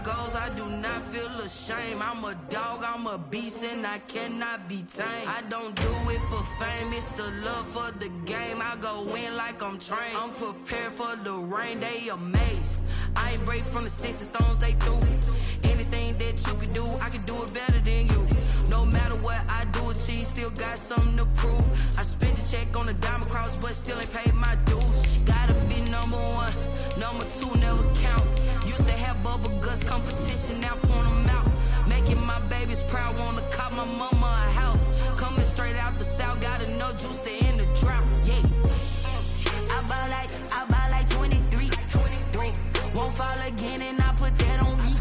goals, I do not feel ashamed. I'm a dog, I'm a beast, and I cannot be tamed. I don't do it for fame, it's the love for the game. I go in like I'm trained. I'm prepared for the rain, they amazed. I ain't break from the sticks and stones they threw. Anything that you can do, I can do it better than you. No matter what I do, achieve, still got something to prove. I spent the check on the diamond cross, but still ain't paid my dues. Gotta be number one, number two never count. Used to have bubble guts competition, now point them out. Making my babies proud, wanna cop my mama a house. Coming straight out the south, got enough juice to end the drought. Yeah, I buy like 23. Won't fall again, and I put that on me.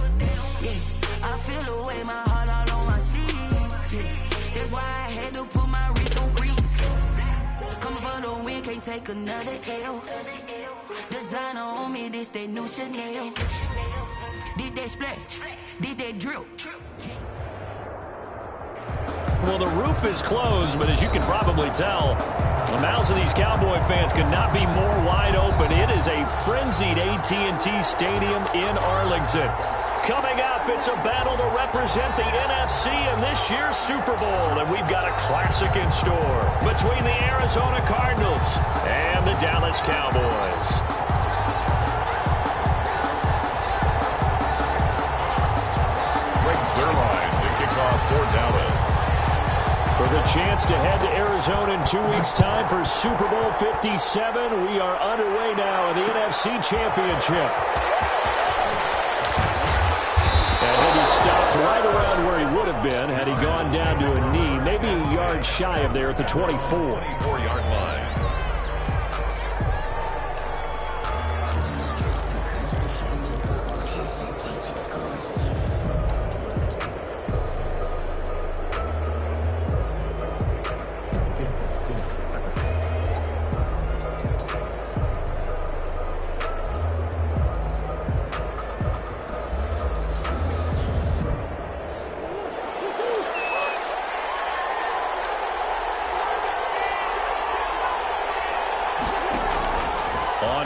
Yeah, I feel the way, my heart all on my sleeve. Yeah, that's why I had to put my wrist on freeze. Coming for the win, can't take another L. Designer on me, this that new Chanel. Did that splash, did that drill. Well, the roof is closed, but as you can probably tell, the mouths of these Cowboy fans could not be more wide open. It is a frenzied AT&T Stadium in Arlington. Coming up, it's a battle to represent the NFC in this year's Super Bowl, and we've got a classic in store between the Arizona Cardinals and the Dallas Cowboys. Greg Zuerlein to kick off for Dallas. With a chance to head to Arizona in 2 weeks' time for Super Bowl 57, we are underway now in the NFC Championship. And he'll be stopped right around where he would have been had he gone down to a knee, maybe a yard shy of there at the 24. 24-yard line.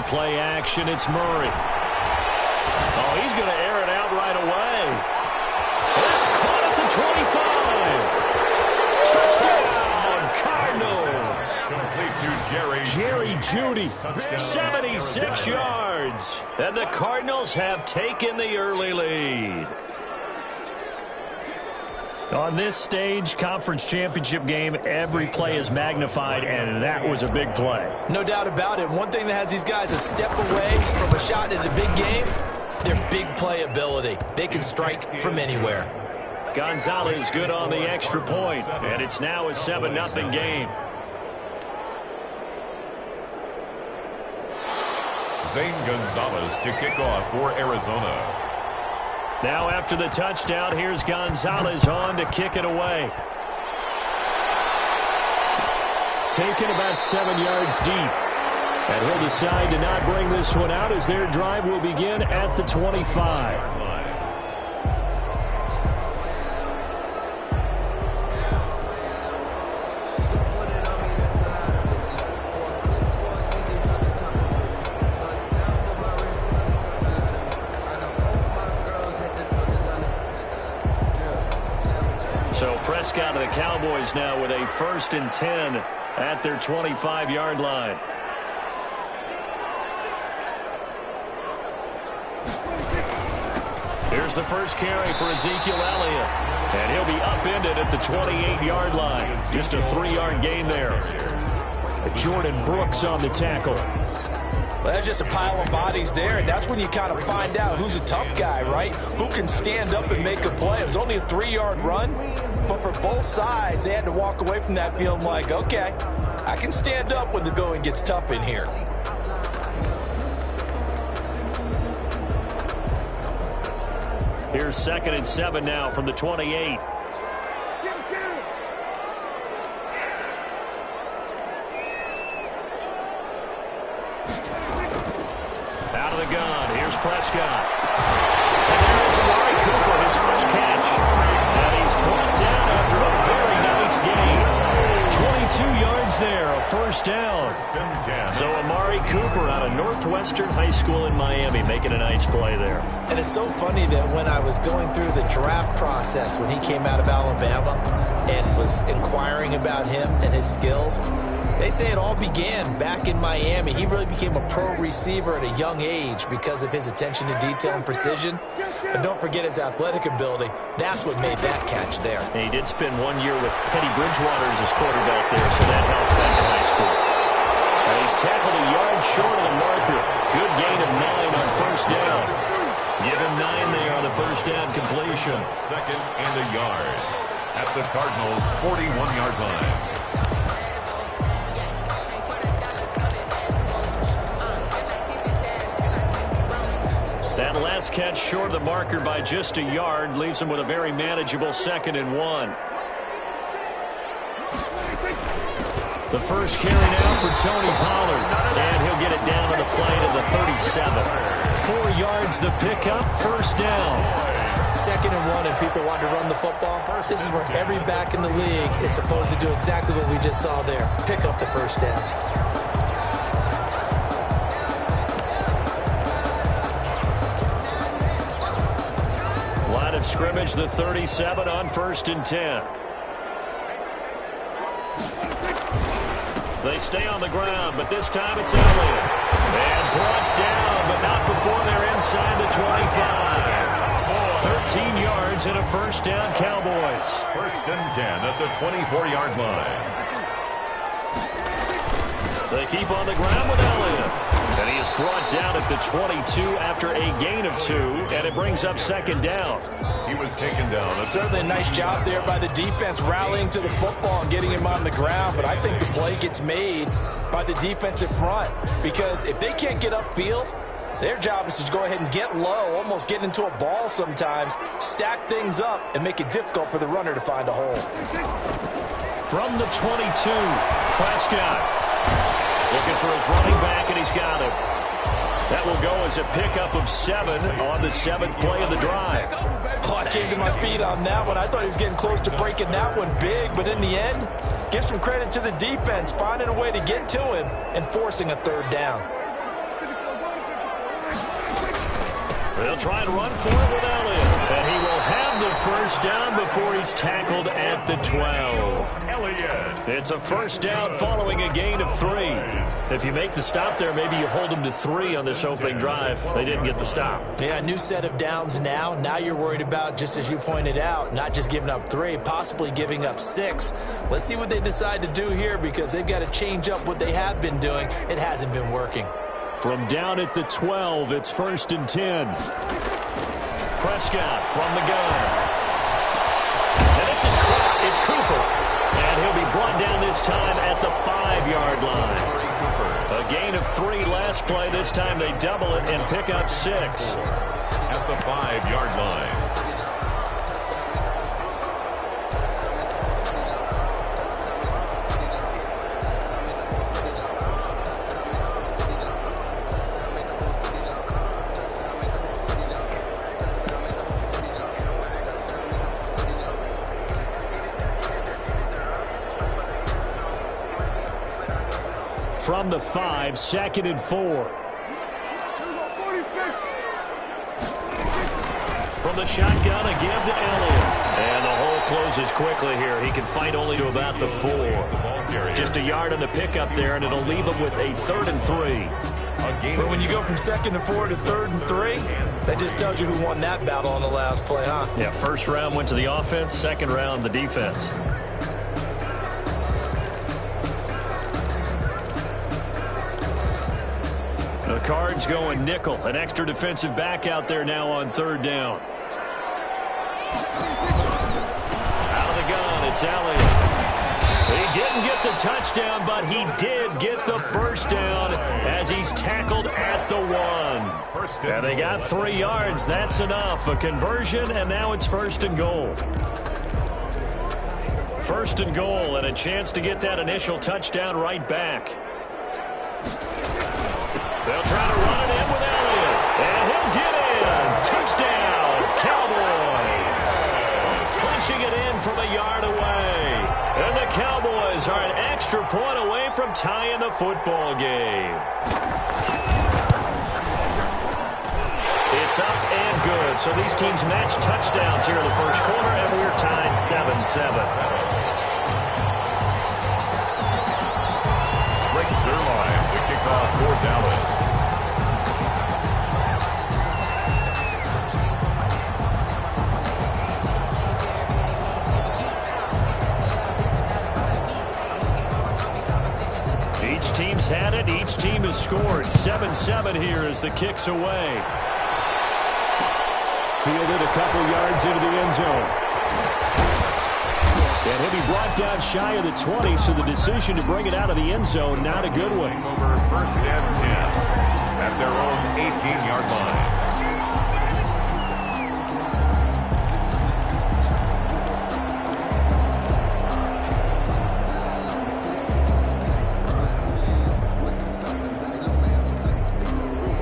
Play action, it's Murray. Oh, he's going to air it out right away. That's caught at the 25. Touchdown, Cardinals. Jerry Jeudy, 76 yards. And the Cardinals have taken the early lead. On this stage, conference championship game, every play is magnified, and that was a big play. No doubt about it. One thing that has these guys a step away from a shot in the big game, their big play ability. They can strike from anywhere. Gonzalez good on the extra point, and it's now a 7-0 game. Zane Gonzalez to kick off for Arizona. Now after the touchdown, here's Gonzalez on to kick it away. Taken about 7 yards deep. And he'll decide to not bring this one out as their drive will begin at the 25. So Prescott of the Cowboys now with a 1st and 10 at their 25-yard line. Here's the first carry for Ezekiel Elliott. And he'll be upended at the 28-yard line. Just a 3-yard gain there. Jordan Brooks on the tackle. Well, that's just a pile of bodies there, and that's when you kind of find out who's a tough guy, right? Who can stand up and make a play. It was only a 3-yard run, but for both sides, they had to walk away from that feeling like, okay, I can stand up when the going gets tough in here. Here's 2nd and 7 now from the 28. Out of the gun, here's Prescott. And there's Amari Cooper, his first catch. And he's brought down after a very nice game. 22 yards there, a first down. So Amari Cooper out of Northwestern High School in Miami making a nice play there. And it's so funny that when I was going through the draft process when he came out of Alabama and was inquiring about him and his skills, they say it all began back in Miami. He really became a pro receiver at a young age because of his attention to detail and precision. But don't forget his athletic ability. That's what made that catch there. And he did spend 1 year with Teddy Bridgewater as his quarterback there, so that helped back in high school. And he's tackled a yard short of the marker. Good gain of 9 on first down. Give him 9 there on the first down completion. Second and a yard at the Cardinals' 41-yard line. That last catch short of the marker by just a yard leaves him with a very manageable 2nd and 1. The first carry now for Tony Pollard, and he'll get it down to the play to the 37. 4 yards the pickup, first down. 2nd and 1, and people want to run the football. This is where every back in the league is supposed to do exactly what we just saw there. Pick up the first down. Line of scrimmage, the 37 on 1st and 10. They stay on the ground, but this time it's Elliott. And brought down, but not before they're inside the 25. 13 yards and a first down, Cowboys. 1st and 10 at the 24-yard line. They keep on the ground with Elliott. And he is brought down at the 22 after a gain of 2, and it brings up 2nd down. He was taken down. Certainly a nice job there by the defense rallying to the football and getting him on the ground, but I think the play gets made by the defensive front because if they can't get upfield, their job is to go ahead and get low, almost get into a ball sometimes, stack things up, and make it difficult for the runner to find a hole. From the 22, Prescott. Looking for his running back, and he's got him. That will go as a pickup of 7 on the 7th play of the drive. Oh, I came to my feet on that one. I thought he was getting close to breaking that one big, but in the end, give some credit to the defense, finding a way to get to him and forcing a 3rd down. They'll try and run for it with Elliott. And he will have the first down before he's tackled at the 12. Elliott. It's a first down following a gain of 3. If you make the stop there, maybe you hold them to 3 on this opening drive. They didn't get the stop. Yeah, new set of downs now. Now you're worried about, just as you pointed out, not just giving up 3, possibly giving up 6. Let's see what they decide to do here because they've got to change up what they have been doing. It hasn't been working. From down at the 12, it's 1st and 10. Prescott from the gun. And this is caught. It's Cooper. And he'll be brought down this time at the 5-yard line. A gain of 3 last play. This time they double it and pick up 6. At the 5-yard line. From the 5, 2nd and 4. From the shotgun, a give to Elliott. And the hole closes quickly here. He can fight only to about the 4. Just a yard on the pickup there, and it'll leave him with a 3rd and 3. But when you go from 2nd and 4 to 3rd and 3, that just tells you who won that battle on the last play, huh? Yeah, first round went to the offense, second round the defense. The Cards going nickel. An extra defensive back out there now on 3rd down. Out of the gun, it's Elliott. He didn't get the touchdown, but he did get the first down as he's tackled at the 1. And they got 3 yards. That's enough. A conversion, and now it's 1st and goal. 1st and goal, and a chance to get that initial touchdown right back. They'll try to run it in with Elliott. And he'll get in. Touchdown, Cowboys. Punching it in from a yard away. And the Cowboys are an extra point away from tying the football game. It's up and good. So these teams match touchdowns here in the first quarter, and we're tied 7-7. Breaks their line to kick off for Dallas. Each team's had it. Each team has scored. 7-7 here as the kick's away. Fielded a couple yards into the end zone. And he'll be brought down shy of the 20, so the decision to bring it out of the end zone, not a good one. Over first and 10 at their own 18-yard line.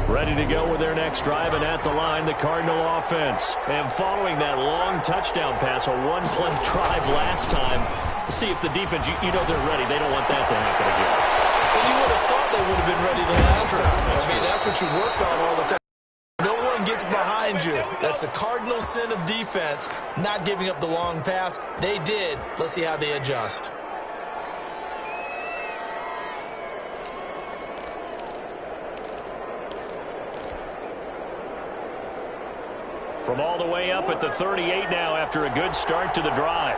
Ready to go with their next drive, and at the line, the Cardinal offense. And following that long touchdown pass, a one-play drive last time, see if the defense, you know they're ready. They don't want that to happen again. And you would have thought they would have been ready the last time. I mean, that's what you work on all the time. No one gets behind you. That's the cardinal sin of defense, not giving up the long pass. They did. Let's see how they adjust. From all the way up at the 38 now after a good start to the drive.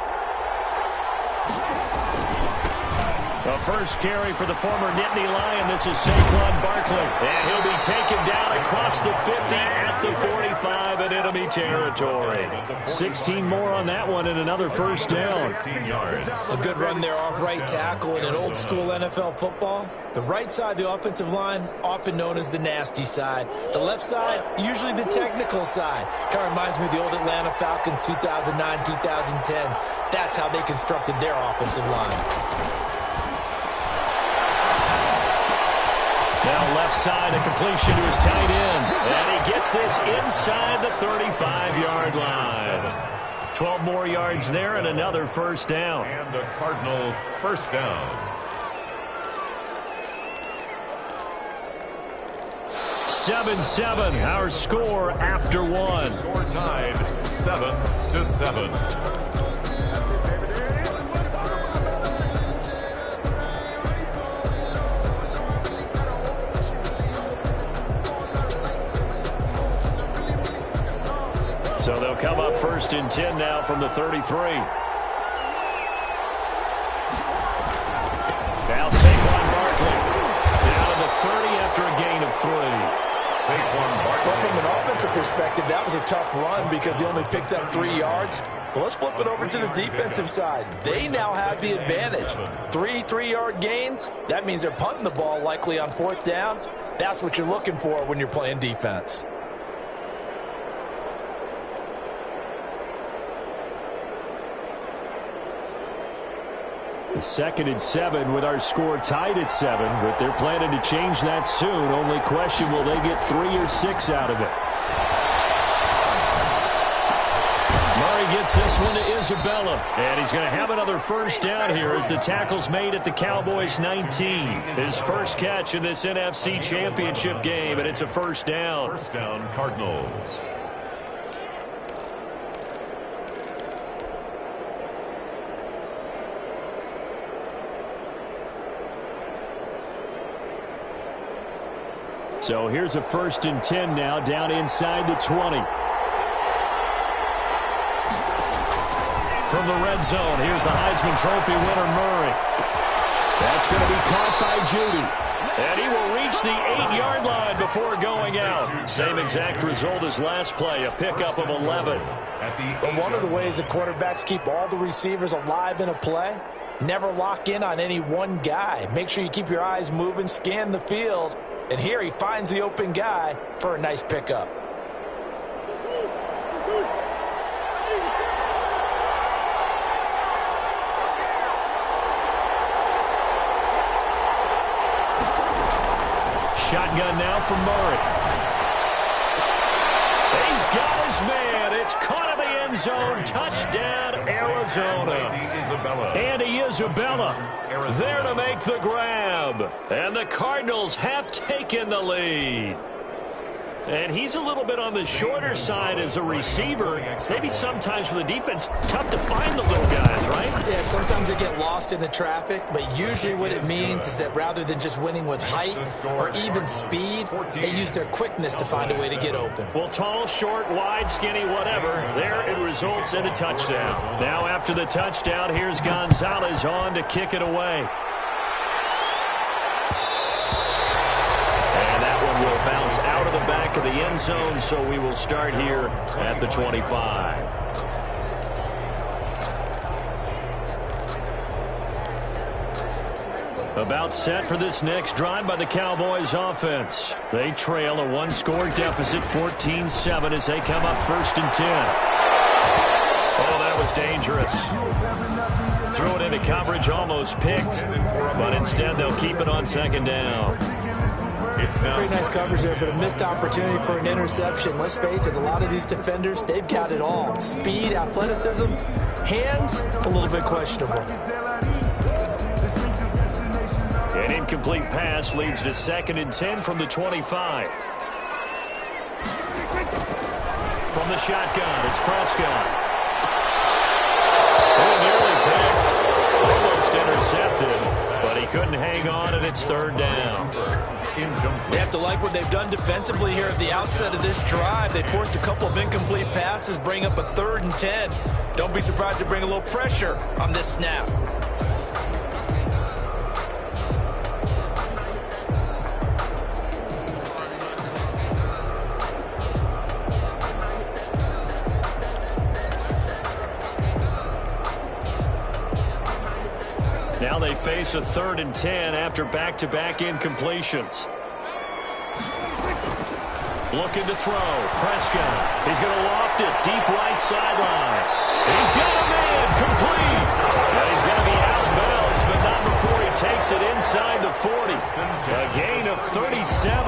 The first carry for the former Nittany Lion. This is Saquon Barkley. And he'll be taken down across the 50 at the 45 in enemy territory. 16 more on that one and another first down. A good run there off right tackle in an old school NFL football. The right side of the offensive line, often known as the nasty side. The left side, usually the technical side. Kind of reminds me of the old Atlanta Falcons 2009, 2010. That's how they constructed their offensive line. Now left side, a completion to his tight end. And he gets this inside the 35-yard line. 12 more yards there and another first down. And the Cardinal first down. 7-7, our score after one. Score tied 7-7. So they'll come up first and 10 now from the 33. Now Saquon Barkley down to the 30 after a gain of 3. Saquon Barkley. Well, from an offensive perspective, that was a tough run because he only picked up 3 yards. Well, let's flip it over to the defensive side. They now have the advantage. 3 3-yard gains. That means they're punting the ball likely on fourth down. That's what you're looking for when you're playing defense. Second and 7 with our score tied at 7, but they're planning to change that soon. Only question, will they get 3 or 6 out of it? Murray gets this one to Isabella, and he's going to have another first down here as the tackle's made at the Cowboys' 19. His first catch in this NFC Championship game, and it's a first down. First down, Cardinals. So here's a first and 10 now, down inside the 20. From the red zone, here's the Heisman Trophy winner, Murray. That's going to be caught by Judy. And he will reach the 8-yard line before going out. Same exact result as last play, a pickup of 11. But one of the ways the quarterbacks keep all the receivers alive in a play, never lock in on any one guy. Make sure you keep your eyes moving, scan the field. And here he finds the open guy for a nice pickup. Shotgun now from Murray. He's got his man. It's caught in the end end zone. Touchdown, Arizona. Andy Isabella there to make the grab. And the Cardinals have taken the lead. And he's a little bit on the shorter side as a receiver. Maybe sometimes for the defense, tough to find the little guys, right? Yeah, sometimes they get lost in the traffic, but usually what it means is that rather than just winning with height or even speed, they use their quickness to find a way to get open. Well, tall, short, wide, skinny, whatever, there it results in a touchdown. Now after the touchdown, here's Gonzalez on to kick it away. Will bounce out of the back of the end zone, so we will start here at the 25. About set for this next drive by the Cowboys offense. They trail a one-score deficit, 14-7, as they come up 1st and 10. Oh, that was dangerous. Threw it into coverage, almost picked, but instead they'll keep it on 2nd down. Pretty nice coverage there, but a missed opportunity for an interception. Let's face it, a lot of these defenders, they've got it all. Speed, athleticism, hands, a little bit questionable. An incomplete pass leads to 2nd and 10 from the 25. From the shotgun, it's Prescott. Oh, nearly picked. Almost intercepted, but he couldn't hang on, and it's 3rd down. They have to like what they've done defensively here at the outset of this drive. They forced a couple of incomplete passes, bring up a 3rd and 10. Don't be surprised to bring a little pressure on this snap. Now they face a 3rd and 10 after back-to-back incompletions. Looking to throw. Prescott. He's going to loft it. Deep right sideline. He's got a man. Complete. And he's going to be out of bounds, but not before he takes it inside the 40. A gain of 37.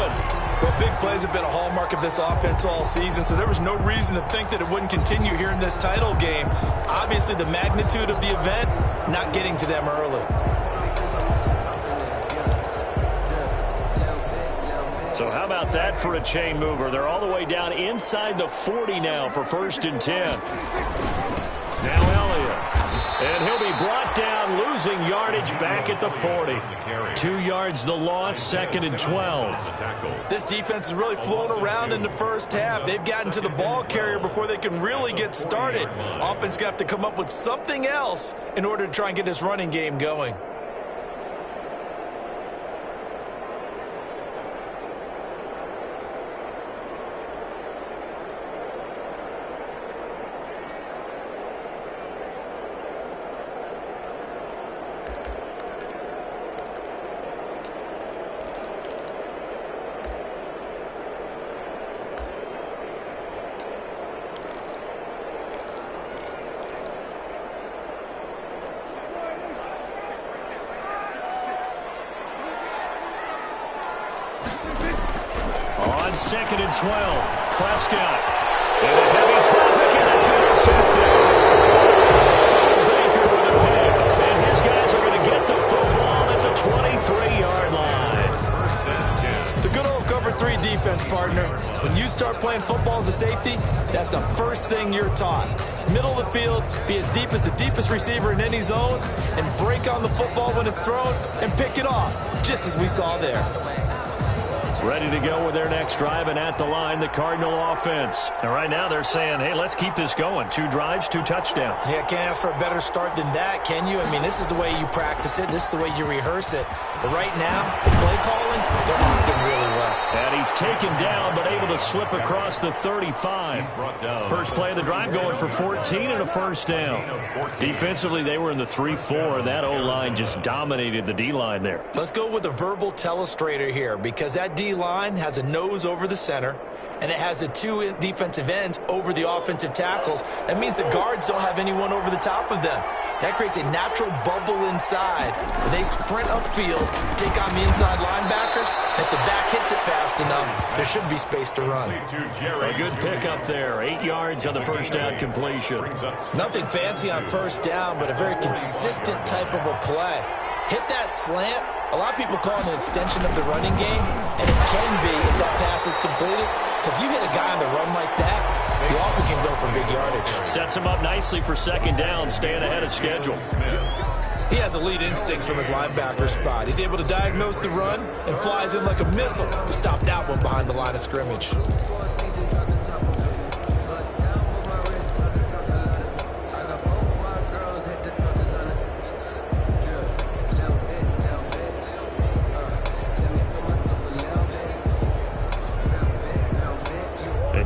Well, big plays have been a hallmark of this offense all season, so there was no reason to think that it wouldn't continue here in this title game. Obviously, the magnitude of the event not getting to them early. So how about that for a chain mover? They're all the way down inside the 40 now for 1st and 10. Now Elliott. And he'll be brought down, losing yardage back at the 40. 2 yards the loss, 2nd and 12. This defense has really flown around in the first half. They've gotten to the ball carrier before they can really get started. Offense going to have to come up with something else in order to try and get this running game going. On 2nd and 12, Prescott in a heavy traffic, and it's intercepted. Baker with a pick, and his guys are going to get the football at the 23-yard line. The good old cover 3 defense, partner. When you start playing football as a safety, that's the first thing you're taught. Middle of the field, be as deep as the deepest receiver in any zone, and break on the football when it's thrown and pick it off, just as we saw there. Ready to go with their next drive, and at the line, the Cardinal offense. And right now they're saying, hey, let's keep this going. 2 drives, 2 touchdowns. Yeah, can't ask for a better start than that, can you? I mean, this is the way you practice it. This is the way you rehearse it. But right now, the play calling, they're working really well. And he's taken down, but able to slip across the 35. First play of the drive going for 14 and a 1st down. Defensively, they were in the 3-4, and that O-line just dominated the D-line there. Let's go with a verbal telestrator here, because that D-line has a nose over the center, and it has the 2 defensive ends over the offensive tackles. That means the guards don't have anyone over the top of them. That creates a natural bubble inside. They sprint upfield, take on the inside linebackers. If the back hits it fast enough, there should be space to run. A good pickup there. 8 yards on the first down completion. Nothing fancy on first down, but a very consistent type of a play. Hit that slant. A lot of people call it an extension of the running game, and it can be if that pass is completed, because you hit a guy on the run like that, you often can go for big yardage. Sets him up nicely for second down, staying ahead of schedule. He has elite instincts from his linebacker spot. He's able to diagnose the run and flies in like a missile to stop that one behind the line of scrimmage.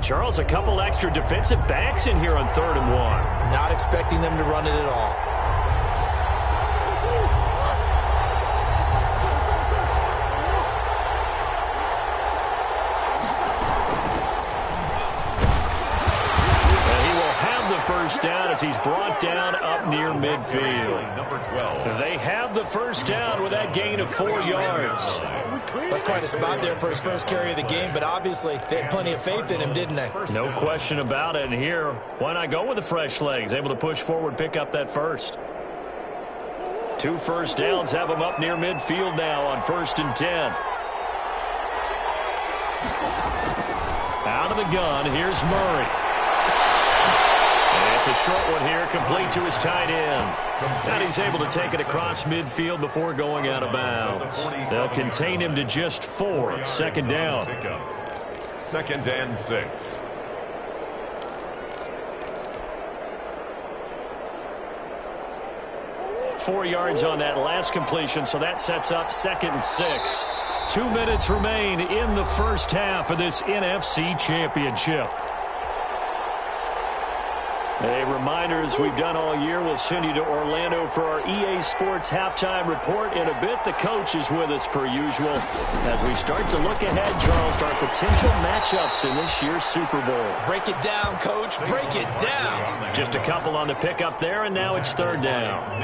Charles, a couple extra defensive backs in here on 3rd and 1. Not expecting them to run it at all. And he will have the first down as he's brought down up near midfield. Number 12. They have the first down with that gain of 4 yards. That's quite a spot there for his first carry of the game, but obviously they had plenty of faith in him, didn't they? No question about it. And here, why not go with the fresh legs? Able to push forward, pick up that first. 2 first downs have him up near midfield now on 1st and 10. Out of the gun, here's Murray. And it's a short one here, complete to his tight end. And he's able to take it across midfield before going out of bounds. They'll contain him to just 4. 2nd down. 2nd and 6. Four yards on that last completion, so that sets up 2nd and 6. 2 minutes remain in the first half of this NFC Championship. A reminder, as we've done all year, we'll send you to Orlando for our EA Sports halftime report. In a bit, the coach is with us per usual as we start to look ahead, Charles, to our potential matchups in this year's Super Bowl. Break it down, Coach. Break it down. Just a couple on the pickup there, and now it's 3rd down.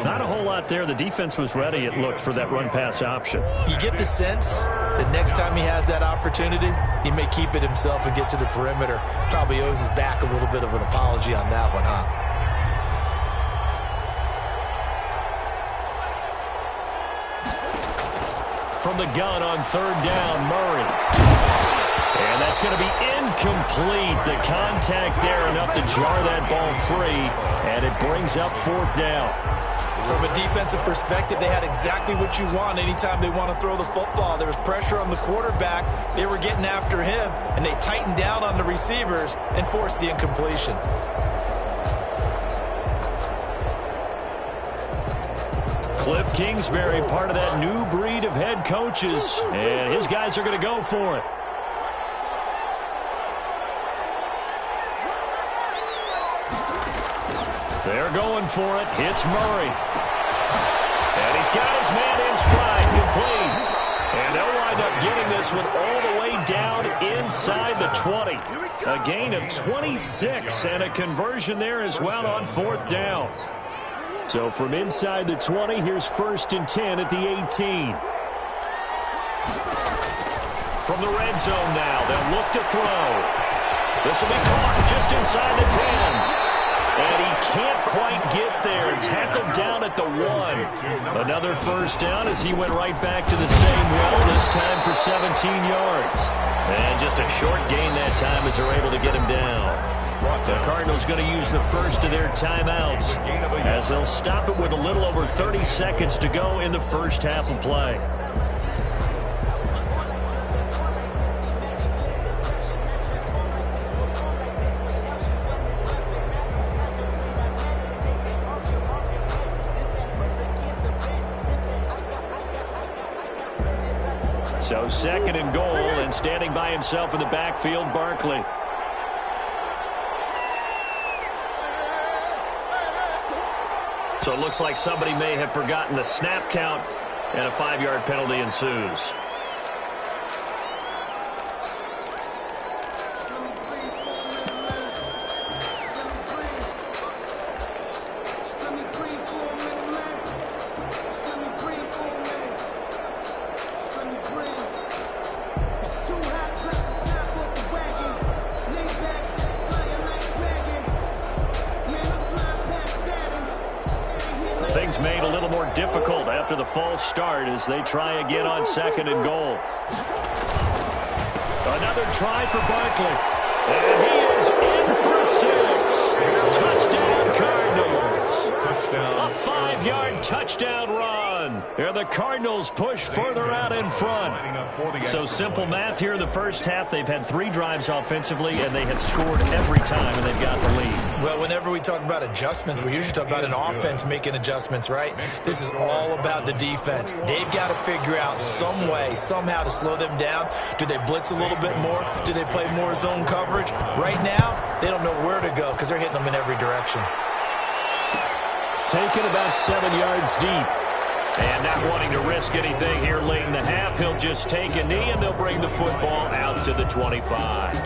Not a whole lot there. The defense was ready, it looked, for that run-pass option. You get the sense that next time he has that opportunity, he may keep it himself and get to the perimeter. Probably owes his back a little bit of an apology on that one, huh? From the gun on 3rd down, Murray. And that's going to be incomplete. The contact there enough to jar that ball free, and it brings up 4th down. From a defensive perspective, they had exactly what you want anytime they want to throw the football. There was pressure on the quarterback. They were getting after him, and they tightened down on the receivers and forced the incompletion. Cliff Kingsbury, part of that new breed of head coaches, and his guys are going to go for it. They're going for it. Hits Murray. And he's got his man in stride, complete. And they'll wind up getting this one all the way down inside the 20. A gain of 26 and a conversion there as well on 4th down. So from inside the 20, here's 1st and 10 at the 18. From the red zone now, they'll look to throw. This will be caught just inside the 10. And he can't quite get there. Tackled down at the 1. Another first down as he went right back to the same well, this time for 17 yards. And just a short gain that time as they're able to get him down. The Cardinals going to use the first of their timeouts as they'll stop it with a little over 30 seconds to go in the first half of play. So 2nd and goal, and standing by himself in the backfield, Barkley. So it looks like somebody may have forgotten the snap count, and a 5-yard penalty ensues. difficult after the false start as they try again on 2nd and goal. Another try for Barkley. And he is in for 6. Touchdown, Cardinals. Touchdown. A 5-yard touchdown run. And the Cardinals push further out in front. So simple math here in the first half. They've had 3 drives offensively, and they have scored every time, and they've got the lead. Well, whenever we talk about adjustments, we usually talk about an offense making adjustments, right? This is all about the defense. They've got to figure out some way, somehow to slow them down. Do they blitz a little bit more? Do they play more zone coverage? Right now, they don't know where to go because they're hitting them in every direction. Taken about 7 yards deep. And not wanting to risk anything here late in the half, he'll just take a knee, and they'll bring the football out to the 25.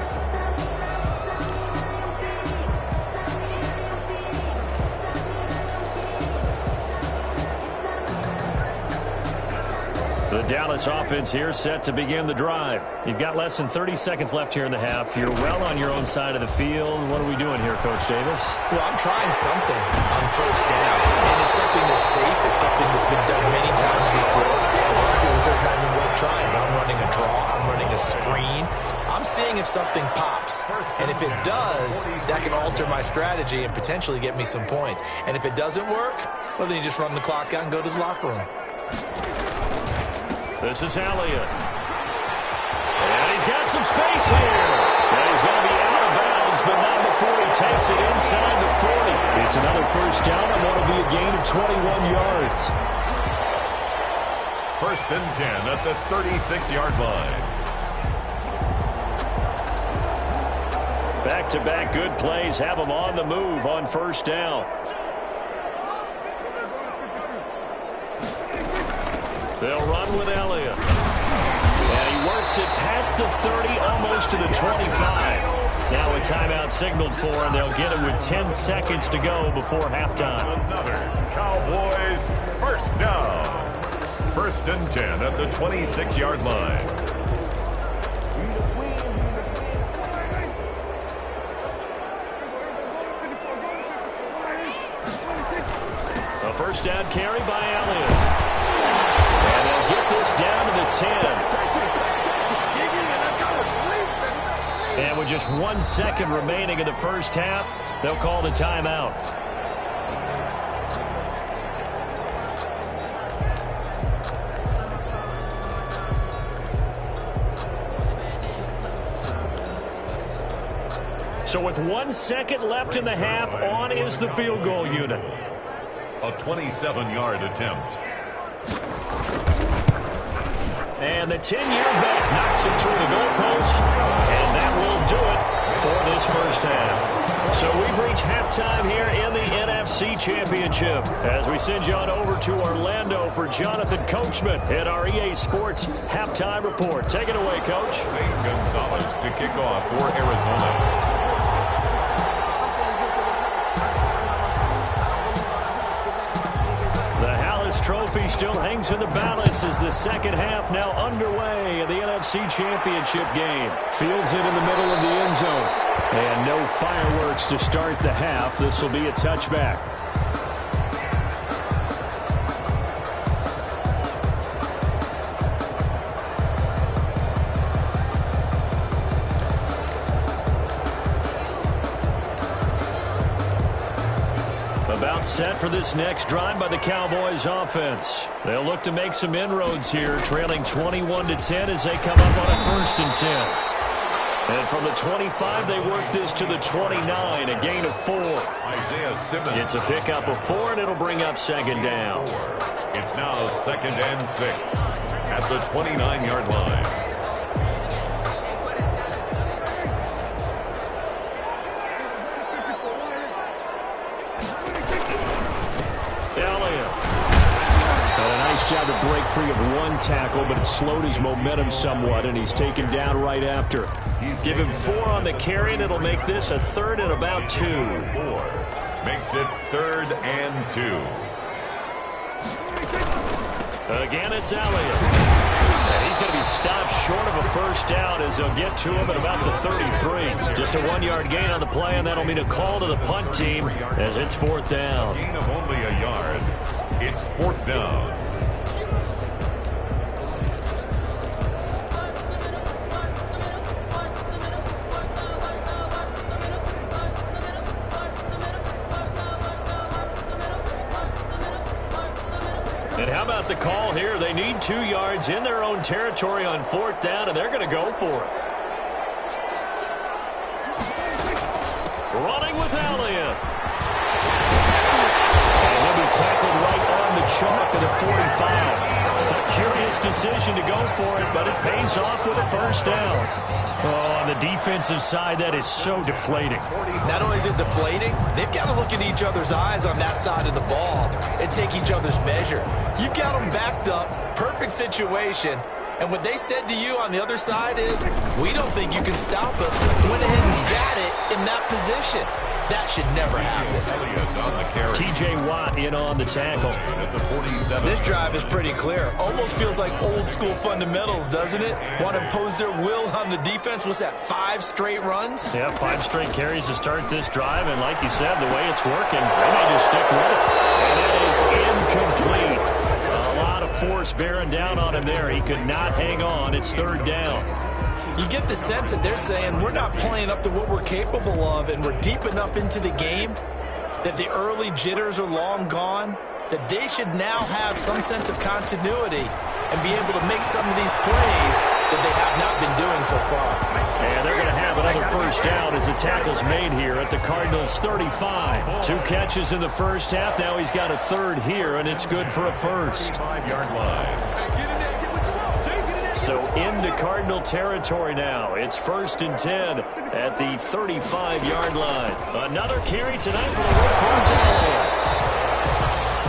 The Dallas offense here set to begin the drive. You've got less than 30 seconds left here in the half. You're well on your own side of the field. What are we doing here, Coach Davis? Well, I'm trying something on first down. And it's something that's safe. It's something that's been done many times before. A lot of people say it's not even worth trying, but I'm running a draw. I'm running a screen. I'm seeing if something pops. And if it does, that can alter my strategy and potentially get me some points. And if it doesn't work, well, then you just run the clock out and go to the locker room. This is Elliott. And he's got some space here. And he's going to be out of bounds, but not before he takes it inside the 40. It's another first down, and that'll be a gain of 21 yards. 1st and 10 at the 36-yard line. Back-to-back good plays have them on the move on first down. They'll run with Elliott. And he works it past the 30, almost to the 25. Now a timeout signaled for, and they'll get it with 10 seconds to go before halftime. Another Cowboys first down. 1st and 10 at the 26-yard line. A first down carry by Elliott. And they'll get this down to the 10. And with just 1 second remaining in the first half, they'll call the timeout. So with 1 second left in the half, on is the field goal unit. A 27-yard attempt. And the 10-year vet knocks it through the goalpost, and that will do it for this first half. So we've reached halftime here in the NFC Championship as we send you on over to Orlando for Jonathan Coachman at our EA Sports Halftime Report. Take it away, Coach. St. Gonzalez to kick off for Arizona. Trophy still hangs in the balance as the second half now underway in the NFC Championship game. Fields it in the middle of the end zone. And no fireworks to start the half. This will be a touchback. About set for this next drive by the Cowboys offense. They'll look to make some inroads here, trailing 21-10 as they come up on a 1st and 10. And from the 25, they work this to the 29, a gain of 4. Isaiah Simmons. It's a pickup of 4, and it'll bring up 2nd down. It's now 2nd and 6 at the 29-yard line. Job to break free of 1 tackle, but it slowed his momentum somewhat, and he's taken down right after. Give him 4 on the carry, and it'll make this a 3rd and about 2. 4 makes it 3rd and 2. Again, it's Elliott. And he's going to be stopped short of a first down as they'll get to him at about the 33. Just a 1-yard gain on the play, and that'll mean a call to the punt team as it's 4th down. Gain of only a yard. It's 4th down. And how about the call here? They need 2 yards in their own territory on 4th down, and they're going to go for it. Running with Elliott. And he'll be tackled right on the chalk of the 45. A curious decision to go for it, but it pays off with a 1st down. Oh, on the defensive side, that is so deflating. Not only is it deflating, they've got to look in each other's eyes on that side of the ball and take each other's measure. You've got them backed up, perfect situation, and what they said to you on the other side is, we don't think you can stop us. Went ahead and got it in that position. That should never happen. T.J. Watt in on the tackle. This drive is pretty clear. Almost feels like old school fundamentals, doesn't it? Want to impose their will on the defense. What's that, 5 straight runs? Yeah, 5 straight carries to start this drive. And like you said, the way it's working, they may just stick with it. And it is incomplete. A lot of force bearing down on him there. He could not hang on. It's 3rd down. You get the sense that they're saying we're not playing up to what we're capable of, and we're deep enough into the game that the early jitters are long gone, that they should now have some sense of continuity and be able to make some of these plays that they have not been doing so far. And they're going to have another 1st down as the tackle's made here at the Cardinals' 35. 2 catches in the 1st half. Now he's got a 3rd here, and it's good for a 1st. 5-yard line. So into Cardinal territory now. It's 1st and 10 at the 35-yard line. Another carry tonight for the Rookies.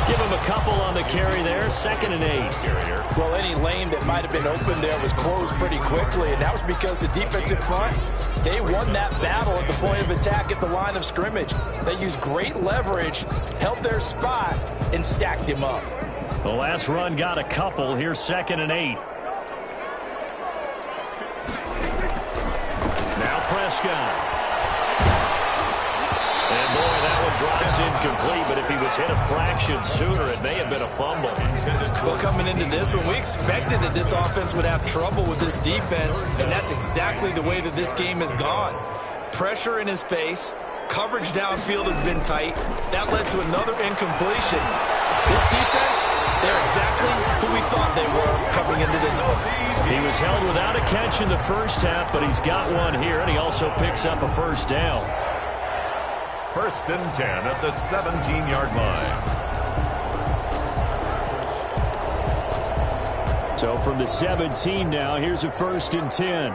Give him a couple on the carry there. 2nd and 8. Well, any lane that might have been open there was closed pretty quickly, and that was because the defensive front, they won that battle at the point of attack at the line of scrimmage. They used great leverage, held their spot, and stacked him up. The last run got a couple. Here's 2nd and 8. Now Prescott. And boy, that one drops incomplete, but if he was hit a fraction sooner, it may have been a fumble. Well, coming into this one, we expected that this offense would have trouble with this defense, and that's exactly the way that this game has gone. Pressure in his face, coverage downfield has been tight. That led to another incompletion. This defense, they're exactly who we thought they were coming into this one. He was held without a catch in the 1st half, but he's got one here, and he also picks up a 1st down. 1st and 10 at the 17-yard line. So from the 17 now, here's a 1st and 10.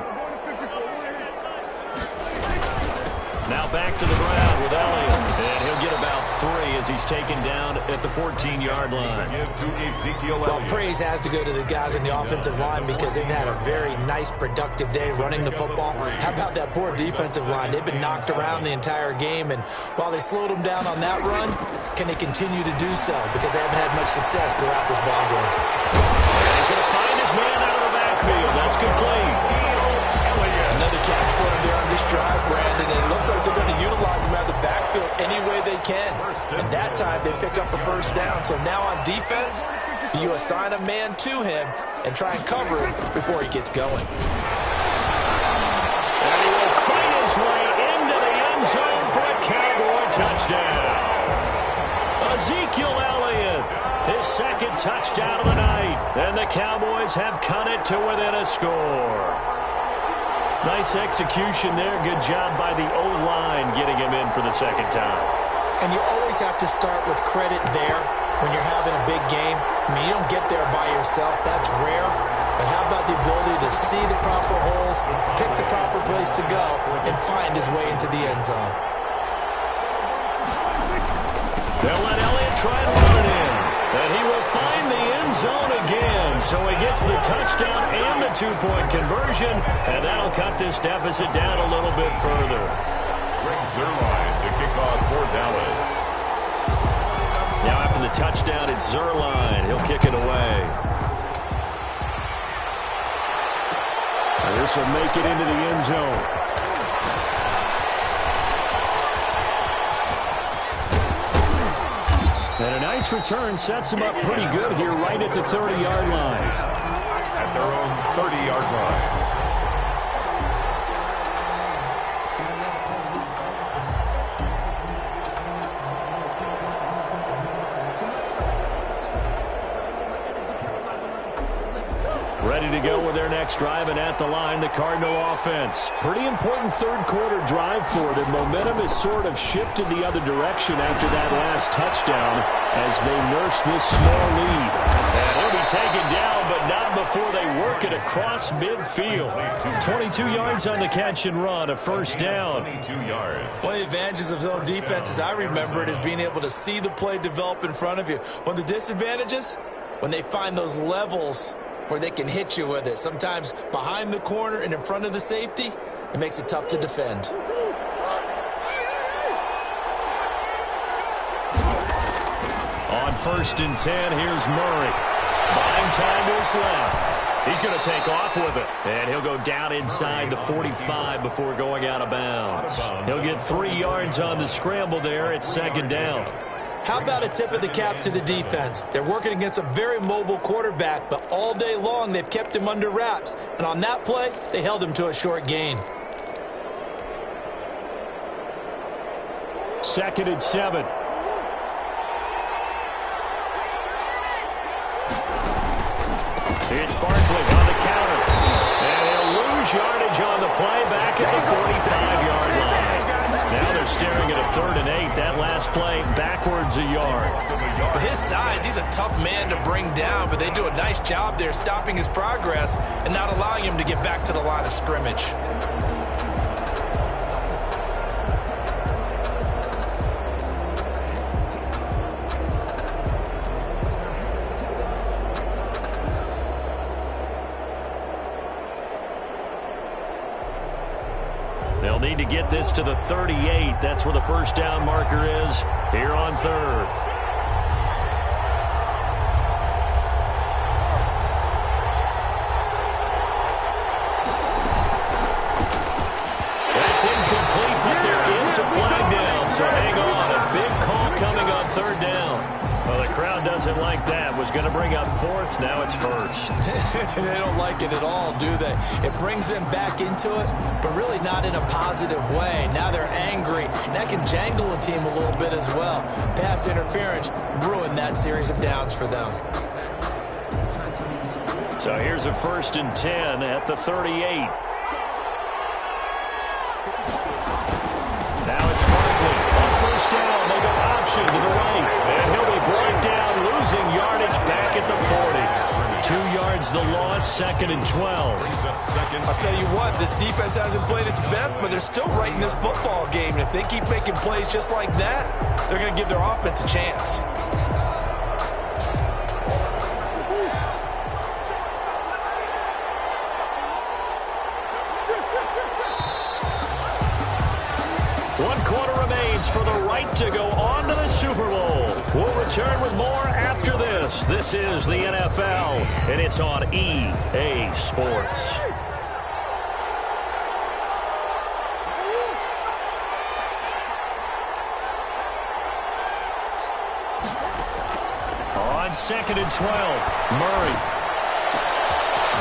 Now back to the ground with Elliott. And he'll get about 3 as he's taken down at the 14-yard line. Well, praise has to go to the guys in the offensive line because they've had a very nice, productive day running the football. How about that poor defensive line? They've been knocked around the entire game, and while they slowed them down on that run, can they continue to do so? Because they haven't had much success throughout this ball game. He's going to find his man out of the backfield. That's complete. Another catch for him there on this drive, Brandon, and it looks like they're going to utilize him out of the backfield any way they can. And that time, they pick up a 1st down. So now on defense, do you assign a man to him and try and cover him before he gets going? And he will fight his way into the end zone for a Cowboy touchdown. Ezekiel Elliott, his 2nd touchdown of the night. And the Cowboys have cut it to within a score. Nice execution there. Good job by the O-line getting him in for the 2nd time. And you always have to start with credit there when you're having a big game. I mean, you don't get there by yourself. That's rare. But how about the ability to see the proper holes, pick the proper place to go, and find his way into the end zone? They'll let Elliott try and run it in. And he will find the end zone again. So he gets the touchdown and the 2-point conversion. And that'll cut this deficit down a little bit further. Greg Zuerlein to kick off for Dallas. Now after the touchdown, it's Zuerlein. He'll kick it away. And this will make it into the end zone. And a nice This return sets them up pretty good here right at the 30-yard line. At their own 30-yard line. Ready to go with their next drive, and at the line, the Cardinal offense. Pretty important third-quarter drive for them. Momentum has sort of shifted the other direction after that last touchdown as they nurse this small lead. And he'll be taken down, but not before they work it across midfield. 22 yards on the catch and run, a first down. 22 yards. One of the advantages of zone defense, as I remember it, is being able to see the play develop in front of you. One of the disadvantages, when they find those levels where they can hit you with it. Sometimes behind the corner and in front of the safety, it makes it tough to defend. On 1st and 10, here's Murray. Buying time to his left. He's going to take off with it. And he'll go down inside the 45 before going out of bounds. He'll get 3 yards on the scramble there at 2nd down. How about a tip of the cap to the defense? They're working against a very mobile quarterback, but all day long they've kept him under wraps. And on that play, they held him to a short gain. 2nd and 7. It's Barkley on the counter. And he'll lose yardage on the play back at the 45-yard line. Now they're staring at a 3rd and 8. That last play backwards a yard. But his size, he's a tough man to bring down, but they do a nice job there stopping his progress and not allowing him to get back to the line of scrimmage. They'll need to get this to the 38. That's where the first down marker is here on 3rd. That's incomplete, but there is a flag down, so hang on. A big call coming on 3rd down. Well, the crowd doesn't like that. Was going to bring up 4th. Now it's 1st. They don't like it at all, do they? It brings them back into it, but really not in a positive way. Now they're angry. And that can jangle a team a little bit as well. Pass interference ruined that series of downs for them. So here's a 1st and 10 at the 38. Now it's Barkley on 1st down. They go option to the right. And he'll be brought down, losing yardage back at the 40. 2 yards the loss, 2nd and 12. I'll tell you what, this defense hasn't played its best, but they're still right in this football game. And if they keep making plays just like that, they're going to give their offense a chance. For the right to go on to the Super Bowl. We'll return with more after this. This is the NFL, and it's on EA Sports. On 2nd and 12, Murray.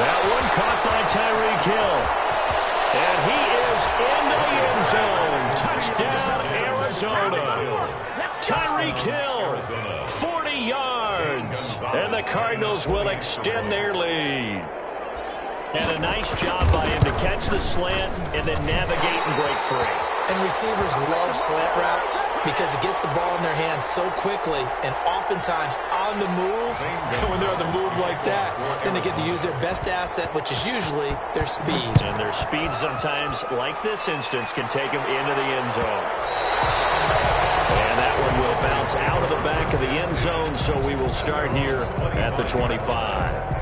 That one caught by Tyreek Hill. And he is into the end zone. Touchdown, Arizona. Tyreek Hill, 40 yards. And the Cardinals will extend their lead. And a nice job by him to catch the slant and then navigate and break free. And receivers love slant routes because it gets the ball in their hands so quickly and oftentimes on the move. And when they're on the move like that, then they get to use their best asset, which is usually their speed. And their speed sometimes, like this instance, can take them into the end zone. And that one will bounce out of the back of the end zone, so we will start here at the 25.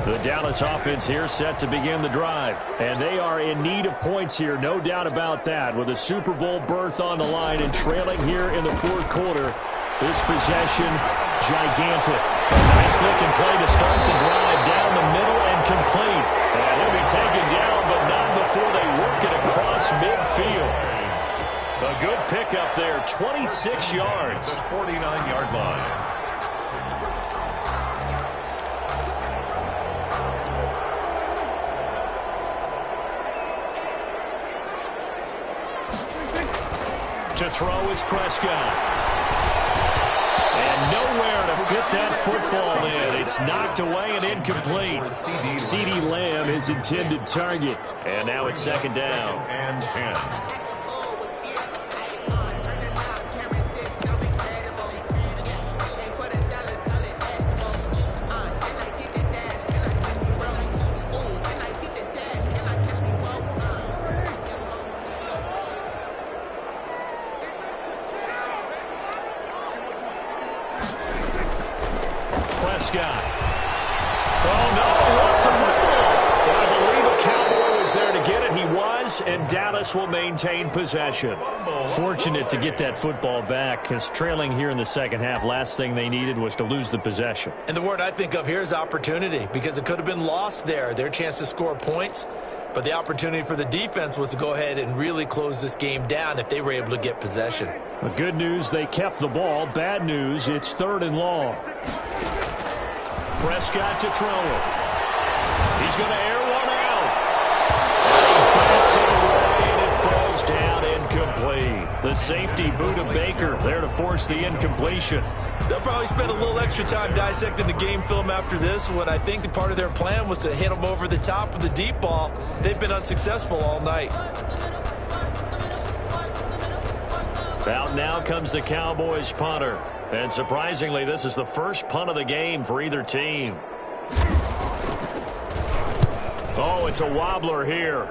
The Dallas offense here set to begin the drive. And they are in need of points here, no doubt about that. With a Super Bowl berth on the line and trailing here in the 4th quarter. This possession, gigantic. A nice looking play to start the drive down the middle and incomplete. And he'll be taken down, but not before they work it across midfield. A good pickup there, 26 yards. The 49-yard line. To throw is Prescott. And nowhere to fit that football in. It's knocked away and incomplete. CeeDee Lamb, his intended target. And now it's second down. And 10. Prescott. Oh, no, lost the football. But I believe a Cowboy was there to get it. He was, and Dallas will maintain possession. Fortunate to get that football back, because trailing here in the second half, last thing they needed was to lose the possession. And the word I think of here is opportunity, because it could have been lost there. Their chance to score points. But the opportunity for the defense was to go ahead and really close this game down if they were able to get possession. The good news, they kept the ball. Bad news, it's 3rd and long. Prescott to throw it. He's going to air one out. And he bats it away, and it falls down incomplete. The safety boot of Baker there to force the incompletion. They'll probably spend a little extra time dissecting the game film after this one. I think the part of their plan was to hit them over the top with the deep ball. They've been unsuccessful all night. Out now comes the Cowboys punter. And surprisingly, this is the first punt of the game for either team. Oh, it's a wobbler here.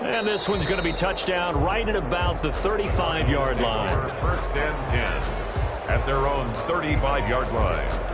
And this one's going to be touchdown right at about the 35-yard line. 1st and 10 at their own 35-yard line.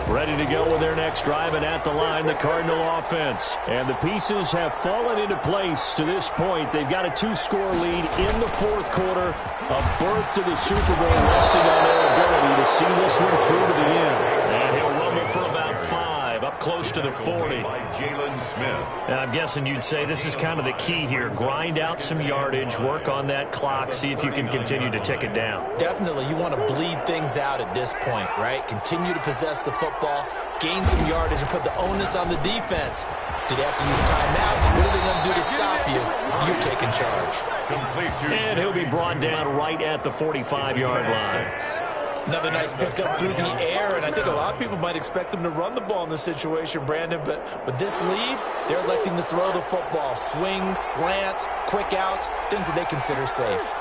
Ready to go with their next drive, and at the line, the Cardinal offense. And the pieces have fallen into place to this point. They've got a 2-score lead in the 4th quarter. A berth to the Super Bowl resting on their ability to see this one through to the end. And he'll rumble for about 5, up close to the 40. By Jalen Smith. And I'm guessing you'd say this is kind of the key here. Grind out some yardage, work on that clock, see if you can continue to tick it down. Definitely, you want to bleed things out at this point, right? Continue to possess the football, gain some yardage, and put the onus on the defense. Do they have to use timeouts? What are they going to do to stop you? You're taking charge. And he'll be brought down right at the 45-yard line. Another nice pickup through the air, and I think a lot of people might expect them to run the ball in this situation, Brandon, but with this lead, they're electing to throw the football. Swings, slants, quick outs, things that they consider safe.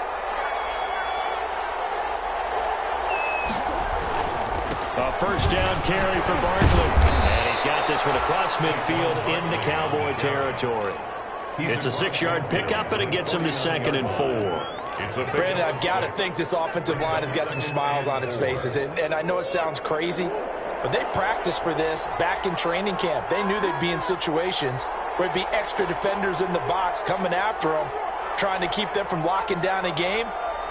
A first down carry for Barkley. And he's got this one across midfield into Cowboy territory. It's a 6-yard pickup, and it gets him to 2nd and 4. Brandon, I've got to think this offensive line has got some smiles on its faces. And I know it sounds crazy, but they practiced for this back in training camp. They knew they'd be in situations where there'd be extra defenders in the box coming after them, trying to keep them from locking down a game.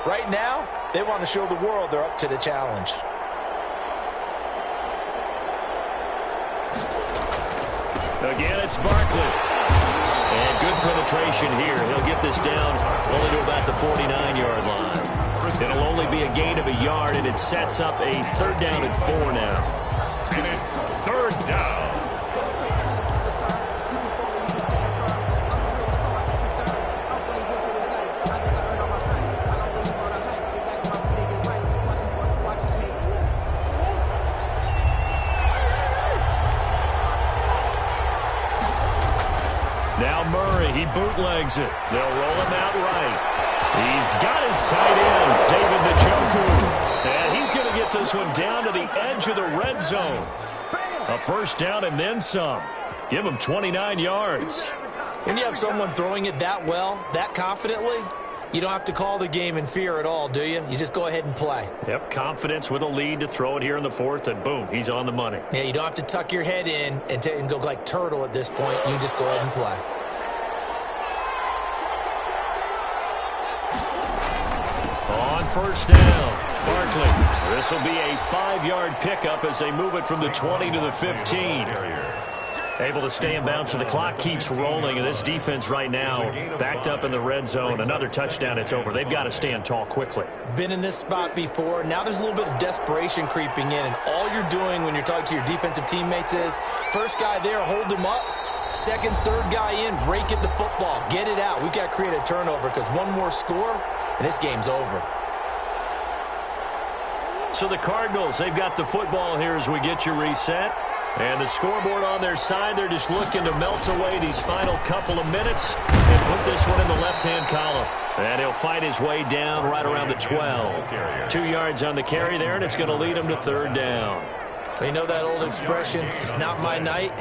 Right now, they want to show the world they're up to the challenge. Again, it's Barkley. And good penetration here. He'll get this down only to about the 49-yard line. It'll only be a gain of a yard, and it sets up a 3rd down and 4 now. And it's 3rd down. Now Murray, he bootlegs it. They'll roll him out right. He's got his tight end, David Njoku. And he's going to get this one down to the edge of the red zone. A first down and then some. Give him 29 yards. When you have someone throwing it that well, that confidently, You don't have to call the game in fear at all, do you? You just go ahead and play. Yep, confidence with a lead to throw it here in the fourth, and boom, he's on the money. Yeah, you don't have to tuck your head in and go like turtle at this point. You just go ahead and play. On first down, Barkley. This will be a 5-yard pickup as they move it from the 20 to the 15. Able to stay in bounds, so the clock keeps rolling, and this defense right now backed up in the red zone. Another touchdown, it's over. They've got to stand tall quickly. Been in this spot before. Now there's a little bit of desperation creeping in, and all you're doing when you're talking to your defensive teammates is first guy there, hold him up. Second, third guy in, rake at the football. Get it out. We've got to create a turnover because one more score, and this game's over. So the Cardinals, they've got the football here as we get you reset. And the scoreboard on their side, they're just looking to melt away these final couple of minutes and put this one in the left-hand column. And he'll fight his way down right around the 12. 2 yards on the carry there, and it's going to lead him to third down. You know that old expression, it's not my night?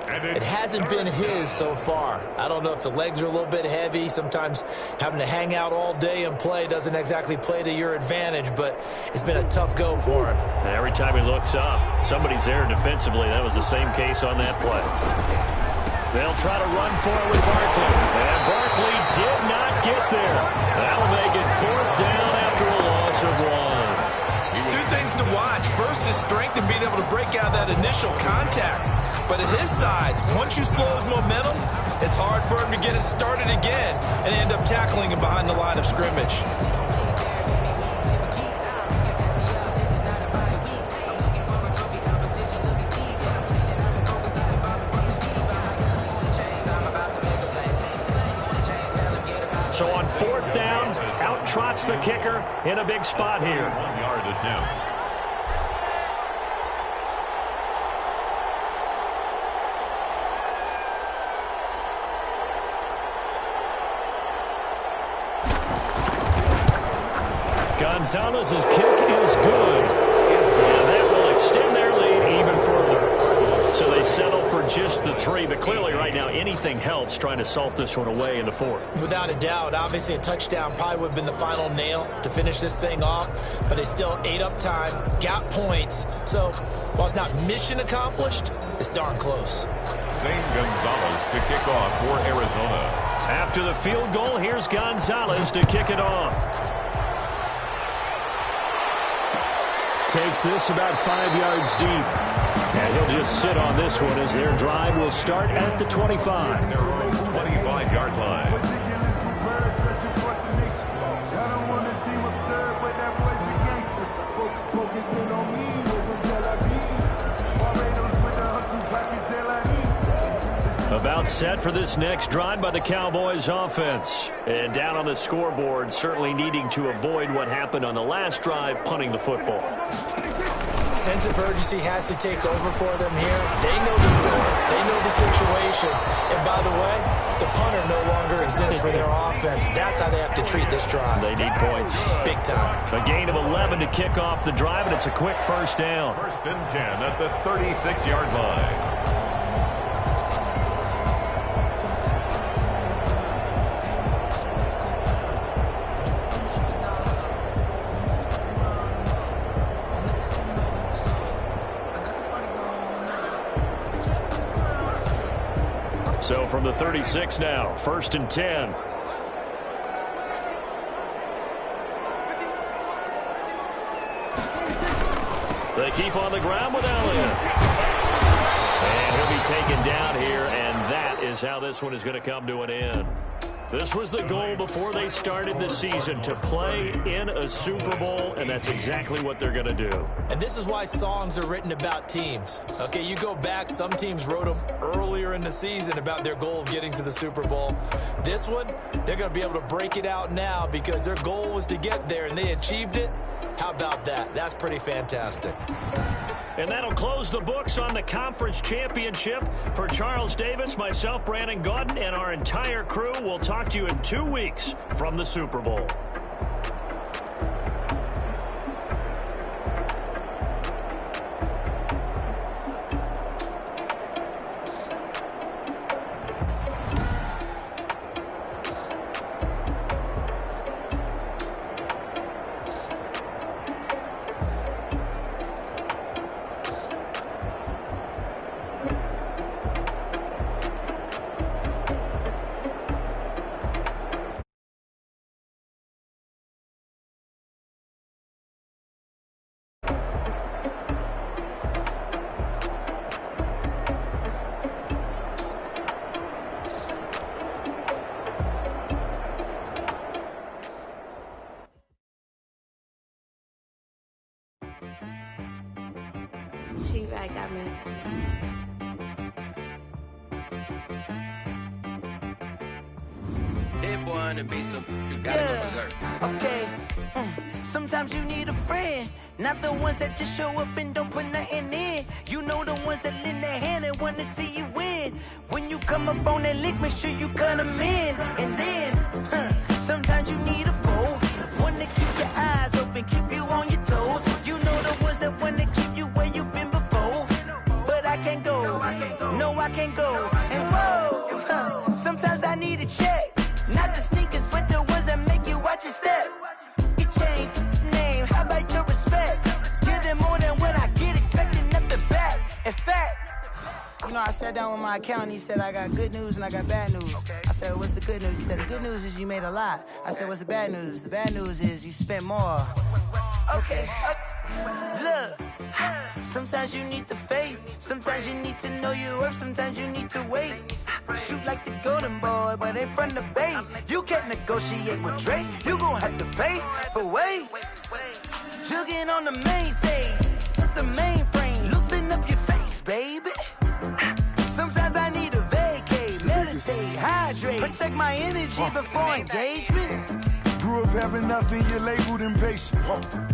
It hasn't been his so far. I don't know if the legs are a little bit heavy. Sometimes having to hang out all day and play doesn't exactly play to your advantage, but it's been a tough go for him. And every time he looks up, somebody's there defensively. That was the same case on that play. They'll try to run for it with Barkley. And Barkley did not get there. That'll make it fourth down after a loss of 1. Two things to watch. First, his strength in being able to break out that initial contact. But at his size, once you slow his momentum, it's hard for him to get it started again and end up tackling him behind the line of scrimmage. So on fourth down, out trots the kicker in a big spot here. 1-yard attempt. Gonzalez's kick is good. And that will extend their lead even further. So they settle for just the 3, but clearly right now anything helps trying to salt this one away in the fourth. Without a doubt, obviously a touchdown probably would have been the final nail to finish this thing off, but they still ate up time, got points. So while it's not mission accomplished, it's darn close. Zane Gonzalez to kick off for Arizona. After the field goal, here's Gonzalez to kick it off. Takes this about 5 yards deep. And he'll just sit on this one as their drive will start at the 25. Their own 25-yard line. About set for this next drive by the Cowboys offense. And down on the scoreboard, certainly needing to avoid what happened on the last drive, punting the football. Sense of urgency has to take over for them here. They know the score. They know the situation. And by the way, the punter no longer exists for their offense. That's how they have to treat this drive. They need points. Big time. A gain of 11 to kick off the drive, and it's a quick first down. 1st and 10 at the 36-yard line. So from the 36 now, 1st and 10. They keep on the ground with Elliott. And he'll be taken down here, and that is how this one is going to come to an end. This was the goal before they started the season, to play in a Super Bowl, and that's exactly what they're going to do. And this is why songs are written about teams. Okay, you go back, some teams wrote them earlier in the season about their goal of getting to the Super Bowl. This one, they're going to be able to break it out now because their goal was to get there, and they achieved it. How about that? That's pretty fantastic. And that'll close the books on the conference championship. For Charles Davis, myself, Brandon Gaudin, and our entire crew, we'll talk to you in 2 weeks from the Super Bowl. She right got me. Hit boy on the beat, so you gotta go berserk. Okay. Sometimes you need a friend, not the ones that just show up and don't put nothing in. You know the ones that lend their hand and wanna see you win. When you come up on that lick, make sure you cut them in. And then, sometimes you need a foe, one to keep your eyes open, keep you on your toes. You know the ones that wanna keep you where you've been before. But I can't go, no I can't go. And whoa, sometimes I need a check. Not the sneakers, but the ones that make you watch your step. You change name, how about your respect? Give them more than what I get, expecting nothing back. In fact, you know, I sat down with my accountant, he said, I got good news and I got bad news. I said, what's the good news? He said, the good news is you made a lot. I said, what's the bad news? The bad news is you spent more. Okay. Look, sometimes you need the faith, sometimes you need to know your worth, sometimes you need to wait. Shoot like the golden boy, but ain't from the bay. You can't negotiate with Drake, you gon' have to pay. But wait, jugging on the main stage, the mainframe, loosen up your face, baby. Sometimes I need a vacate, meditate, hydrate, protect my energy before engagement. Grew up having nothing, you're labeled impatient.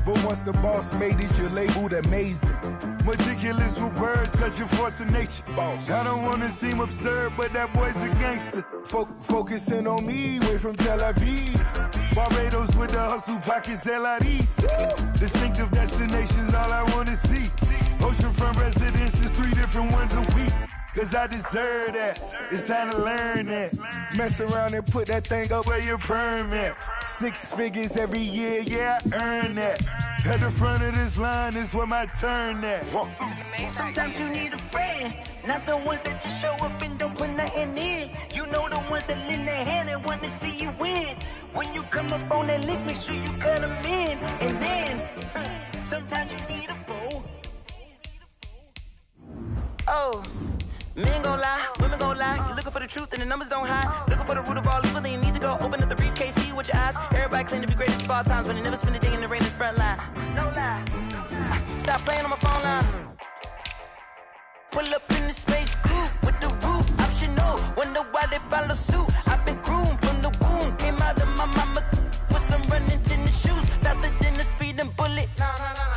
But once the boss made it, you're labeled amazing. Meticulous with words, such a force of nature. Boss. I don't wanna seem absurd, but that boy's a gangster. Focusing on me, way from Tel Aviv. Barbados with the hustle pockets, LIDs. Distinctive destinations, all I wanna see. Oceanfront residences, 3 different ones a week. Cause I deserve that, it's time to learn that. Mess around and put that thing up where your permit. 6 figures every year, yeah, I earn that. At the front of this line is where my turn at. Sometimes you need a friend, not the ones that just show up and don't put nothing in. You know the ones that lend their hand and wanna see you win. When you come up on that lick, make sure you cut them in. And then, sometimes you need a foe. Oh. Men gon' lie, women gon' lie. You're looking for the truth and the numbers don't hide. Looking for the root of all evil, then you need to go open up the briefcase, see with your eyes. Everybody claim to be great at all times, but they never spend a day in the rain in the front line. No lie. Stop playing on my phone line. Pull up in the space coupe with the roof optional. Wonder why they follow suit. I've been groomed from the womb. Came out of my mama with some running tennis shoes. Faster than the speeding bullet. No,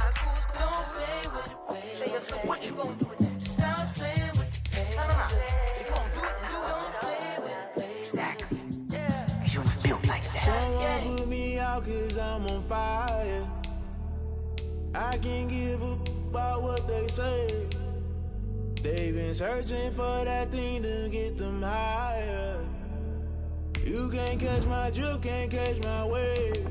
it's cool, it's cool. Don't play with it, baby. So what you gon' do? Someone put me out cause I'm on fire. I can't give up about what they say. They've been searching for that thing to get them higher. You can't catch my drift, can't catch my wave.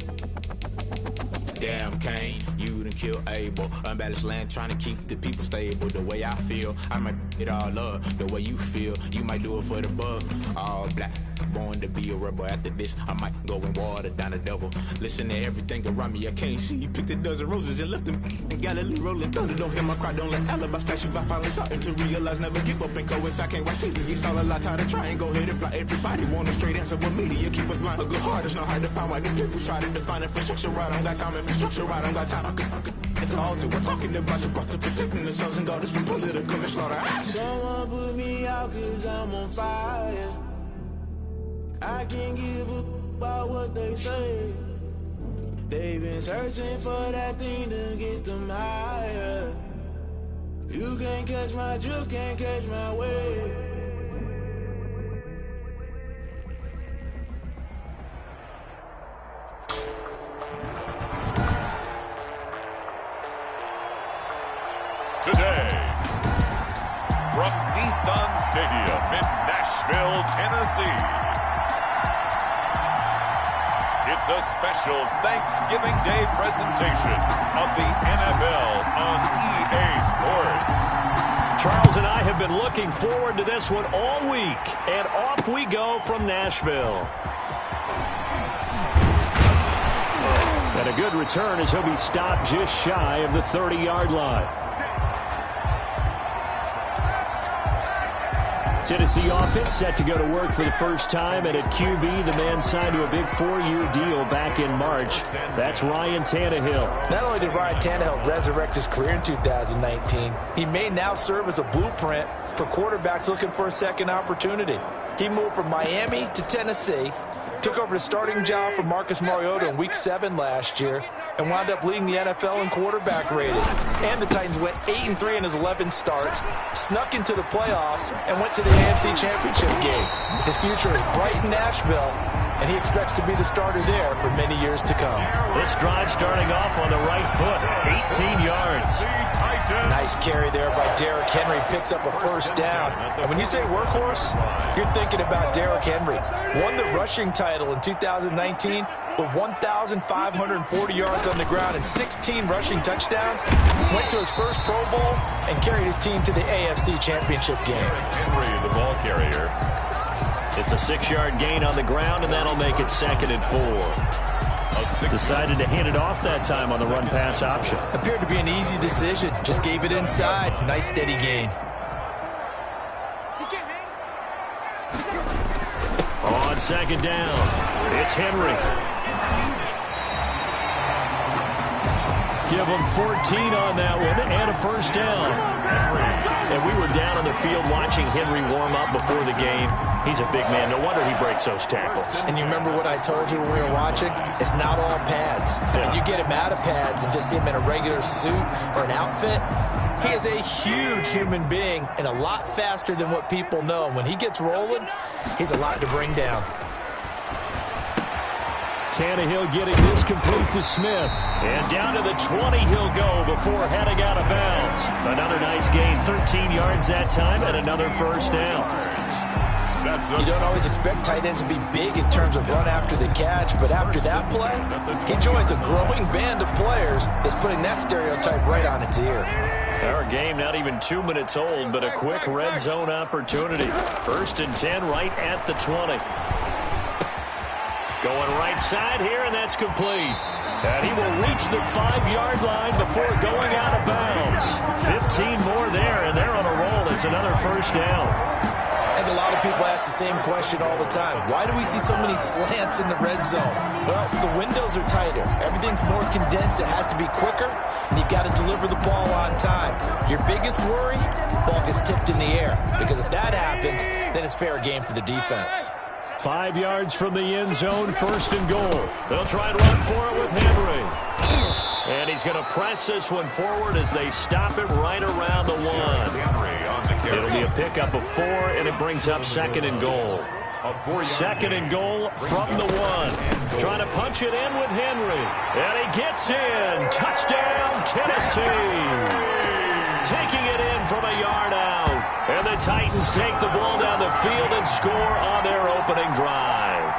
Damn Kane, you done kill Abel. Unbalanced land trying to keep the people stable. The way I feel, I might it all up. The way you feel, you might do it for the bug. All black, born to be a rebel. After this, I might go and water down the devil. Listen to everything around me, I can't see. You picked a dozen roses and left them in Galilee rolling thunder. Don't hear my cry, don't let alibis pass you. I finally starting to realize, never give up and coincide. Can't watch TV, it's all a lot. Tired of trying, go ahead and fly. Everybody want a straight answer, but media keep us blind. A good heart is not hard to find. Why the people try to define infrastructure right? I don't got time, infrastructure right? I don't got time. I could it's all to we're talking about you, brought to protecting the sons and daughters from political and slaughter. Someone put me out cause I'm on fire. I can't give up about what they say. They've been searching for that thing to get them higher. You can't catch my drift, can't catch my wave. Today, from Nissan Stadium in Nashville, Tennessee, it's a special Thanksgiving Day presentation of the NFL on EA Sports. Charles and I have been looking forward to this one all week, and off we go from Nashville. And a good return as he'll be stopped just shy of the 30-yard line. Tennessee offense set to go to work for the first time, and at QB, the man signed to a big 4-year deal back in March. That's Ryan Tannehill. Not only did Ryan Tannehill resurrect his career in 2019, he may now serve as a blueprint for quarterbacks looking for a second opportunity. He moved from Miami to Tennessee, took over the starting job for Marcus Mariota in Week 7 last year, and wound up leading the NFL in quarterback rating. And the Titans went 8-3 in his 11 starts, snuck into the playoffs, and went to the AFC Championship game. His future is bright in Nashville, and he expects to be the starter there for many years to come. This drive starting off on the right foot, 18 yards. Nice carry there by Derrick Henry, picks up a first down. And when you say workhorse, you're thinking about Derrick Henry. Won the rushing title in 2019 with 1,540 yards on the ground and 16 rushing touchdowns. Went to his first Pro Bowl and carried his team to the AFC Championship game. Henry, the ball carrier. It's a 6-yard gain on the ground, and that'll make it 2nd and 4. Decided to hand it off that time on the run-pass option. Appeared to be an easy decision. Just gave it inside. Nice, steady gain. On 2nd down, it's Henry. Give him 14 on that one and a first down. And we were down on the field watching Henry warm up before the game. He's a big man. No wonder he breaks those tackles. And you remember what I told you when we were watching? It's not all pads. I mean, you get him out of pads and just see him in a regular suit or an outfit. He is a huge human being and a lot faster than what people know. When he gets rolling, he's a lot to bring down. Tannehill getting this complete to Smith. And down to the 20 he'll go before heading out of bounds. Another nice gain, 13 yards that time, and another first down. You don't always expect tight ends to be big in terms of run after the catch, but after that play, he joins a growing band of players that's putting that stereotype right on its ear. Our game not even 2 minutes old, but a quick red zone opportunity. 1st and 10 right at the 20. Going right side here, and that's complete. And he will reach the 5-yard line before going out of bounds. 15 more there, and they're on a roll. It's another first down. I think a lot of people ask the same question all the time. Why do we see so many slants in the red zone? Well, the windows are tighter. Everything's more condensed. It has to be quicker, and you've got to deliver the ball on time. Your biggest worry, ball gets tipped in the air. Because if that happens, then it's fair game for the defense. 5 yards from the end zone, 1st and goal. They'll try and run for it with Henry. And he's going to press this one forward as they stop it right around the 1. It'll be a pickup of 4, and it brings up 2nd and goal. 2nd and goal from the 1. Trying to punch it in with Henry. And he gets in. Touchdown, Tennessee. Taking it in from a yard out. And the Titans take the ball down the field and score on their opening drive.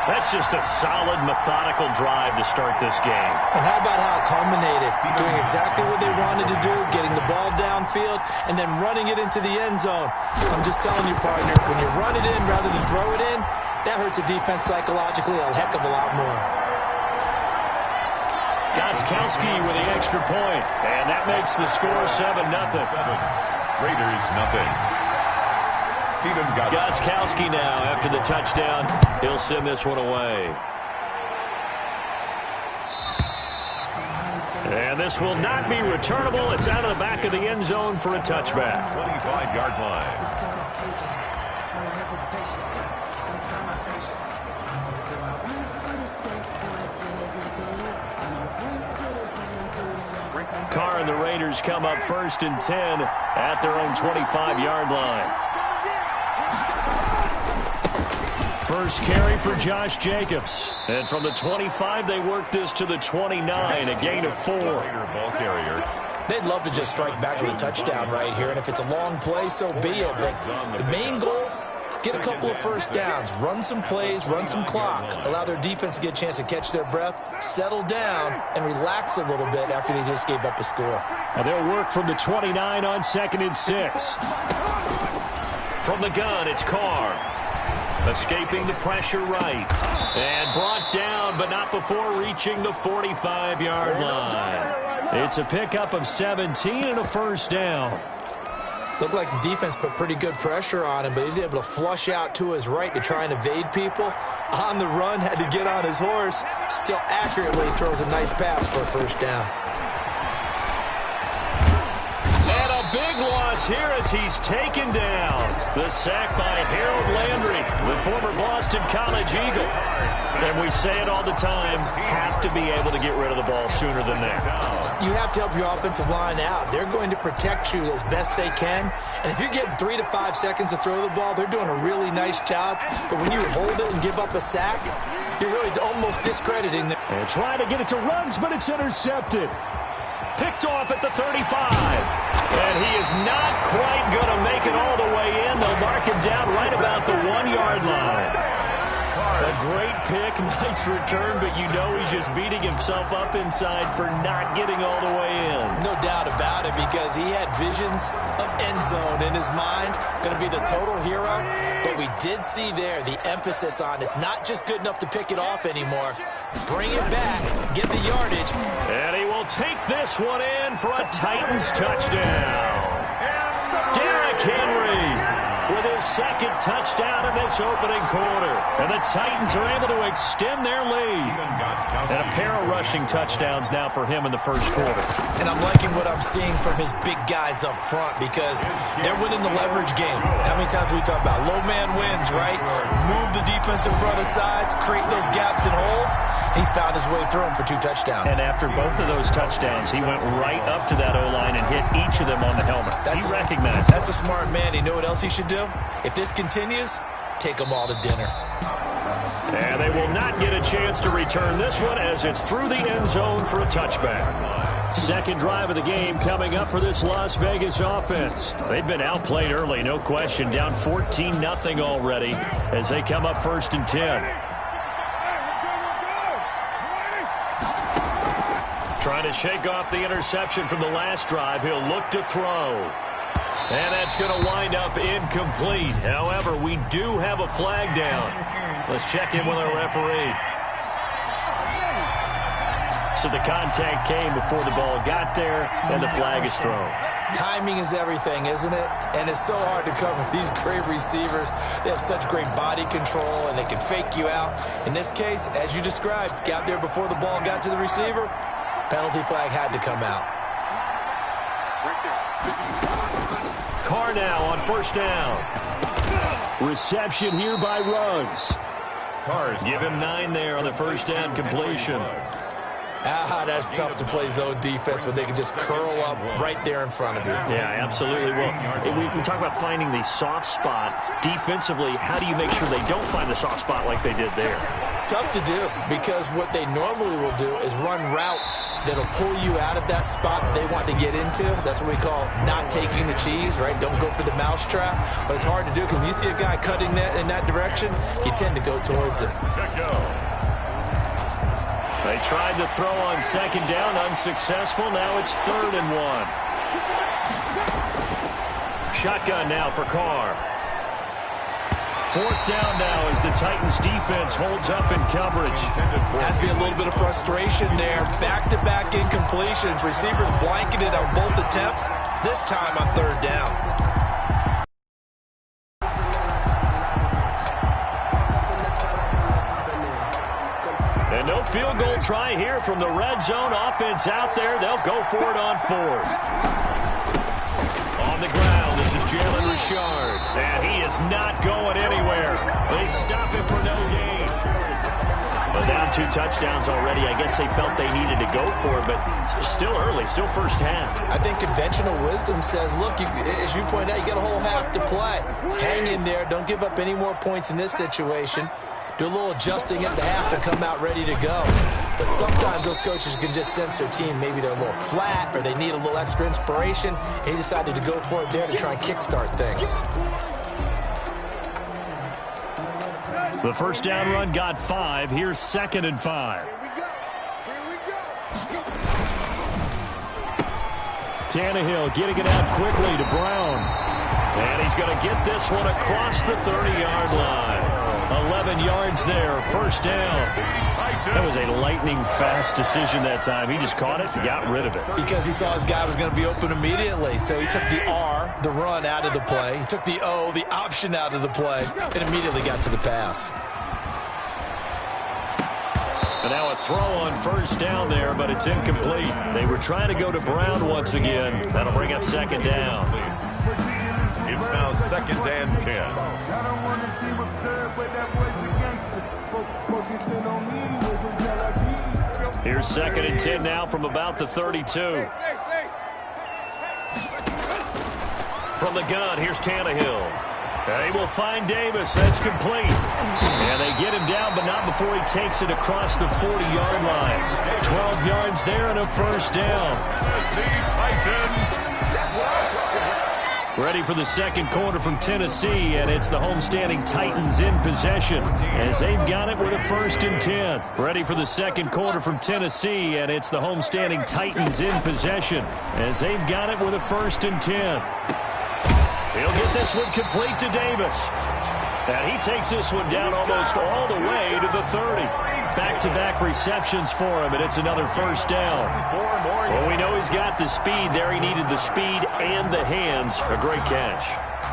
That's just a solid, methodical drive to start this game. And how about how it culminated? Doing exactly what they wanted to do, getting the ball downfield, and then running it into the end zone. I'm just telling you, partner, when you run it in rather than throw it in, that hurts a defense psychologically a heck of a lot more. Gostkowski with the extra point, and that makes the score 7-0. Raiders, nothing. Gostkowski now after the touchdown. He'll send this one away. And this will not be returnable. It's out of the back of the end zone for a touchback. 25-yard line. Carr and the Raiders come up 1st and 10 at their own 25-yard line. First carry for Josh Jacobs. And from the 25, they work this to the 29, a gain of 4. Ball carrier. They'd love to just strike back with a touchdown right here, and if it's a long play, so be it. But the main goal, get a couple of first downs, run some plays, run some clock, allow their defense to get a chance to catch their breath, settle down, and relax a little bit after they just gave up a score. Well, they'll work from the 29 on 2nd and 6. From the gun, it's Carr. Escaping the pressure right. And brought down, but not before reaching the 45-yard line. It's a pickup of 17 and a first down. Looked like the defense put pretty good pressure on him, but he's able to flush out to his right to try and evade people. On the run, had to get on his horse. Still accurately throws a nice pass for a first down. And a big loss here as he's taken down. The sack by Harold Landry, the former Boston College Eagle. And we say it all the time, have to be able to get rid of the ball sooner than that. You have to help your offensive line out. They're going to protect you as best they can. And if you're getting 3 to 5 seconds to throw the ball, they're doing a really nice job. But when you hold it and give up a sack, you're really almost discrediting them. And trying to get it to Ruggs, but it's intercepted. Picked off at the 35. And he is not quite going to make it all the way in. They'll mark him down right about the 1-yard line. A great pick, nice return, but you know he's just beating himself up inside for not getting all the way in. No doubt about it, because he had visions of end zone in his mind. Going to be the total hero. But we did see there the emphasis on it's not just good enough to pick it off anymore. Bring it back, get the yardage. And he will take this one in for a Titans touchdown. Derrick Henry with his second touchdown in this opening quarter. And the Titans are able to extend their lead. And a pair of rushing touchdowns now for him in the first quarter. And I'm liking what I'm seeing from his big guys up front, because they're winning the leverage game. How many times we talk about low man wins, right? Move the defensive front aside, create those gaps and holes. He's found his way through them for 2 touchdowns. And after both of those touchdowns, he went right up to that O-line and hit each of them on the helmet. He recognized. That's a smart man. You know what else he should do? If this continues, take them all to dinner. And they will not get a chance to return this one as it's through the end zone for a touchback. Second drive of the game coming up for this Las Vegas offense. They've been outplayed early, no question. Down 14-0 already as they come up 1st and 10. Trying to shake off the interception from the last drive. He'll look to throw. And that's going to wind up incomplete. However, we do have a flag down. Let's check in with our referee. So the contact came before the ball got there, and the flag is thrown. Timing is everything, isn't it? And it's so hard to cover these great receivers. They have such great body control, and they can fake you out. In this case, as you described, got there before the ball got to the receiver. Penalty flag had to come out. Carr now on first down. Reception here by Ruggs. Give him 9 there on the first down completion. That's tough to play zone defense when they can just curl up right there in front of you. Yeah, absolutely. Well, we talk about finding the soft spot. Defensively, how do you make sure they don't find the soft spot like they did there? Tough to do, because what they normally will do is run routes that'll pull you out of that spot that they want to get into. That's what we call not taking the cheese, right? Don't go for the mousetrap. But it's hard to do, because when you see a guy cutting that in that direction, you tend to go towards him. They tried to throw on second down, unsuccessful. Now it's 3rd and 1. Shotgun now for Carr. 4th down now as the Titans defense holds up in coverage. Has to be a little bit of frustration there. Back-to-back incompletions. Receivers blanketed on both attempts. This time on 3rd down. And no field goal try here from the red zone. Offense out there. They'll go for it on 4th. On the ground, this is Jalen Richard. And he is not going anywhere. They stop him for no gain. Well, down 2 touchdowns already. I guess they felt they needed to go for it, but still early, still first half. I think conventional wisdom says, look, as you point out, you got a whole half to play. Hang in there. Don't give up any more points in this situation. Do a little adjusting at the half and come out ready to go. But sometimes those coaches can just sense their team. Maybe they're a little flat or they need a little extra inspiration. And he decided to go for it there to try and kickstart things. The first down run got 5. Here's 2nd and 5. Tannehill getting it out quickly to Brown. And he's going to get this one across the 30-yard line. 11 yards there, first down. That was a lightning-fast decision that time. He just caught it and got rid of it. Because he saw his guy was going to be open immediately. So he took the R, the run, out of the play. He took the O, the option, out of the play, and immediately got to the pass. And now a throw on first down there, but it's incomplete. They were trying to go to Brown once again. That'll bring up second down. It's now second and 10. I don't want to seem absurd, but that boy's a gangster. Focusing on me with some jalapenos. Here's second and 10 now from about the 32. From the gun, here's Tannehill. They will find Davis. That's complete. And they get him down, but not before he takes it across the 40-yard line. 12 yards there and a first down. Ready for the second quarter from Tennessee, and it's the homestanding Titans in possession as they've got it with a first and 10. Ready for the second quarter from Tennessee, and it's the homestanding Titans in possession as they've got it with a first and 10. He'll get this one complete to Davis. And he takes this one down almost all the way to the 30. Back-to-back receptions for him, and it's another first down. Well, we know he's got the speed there. He needed the speed and the hands. A great catch.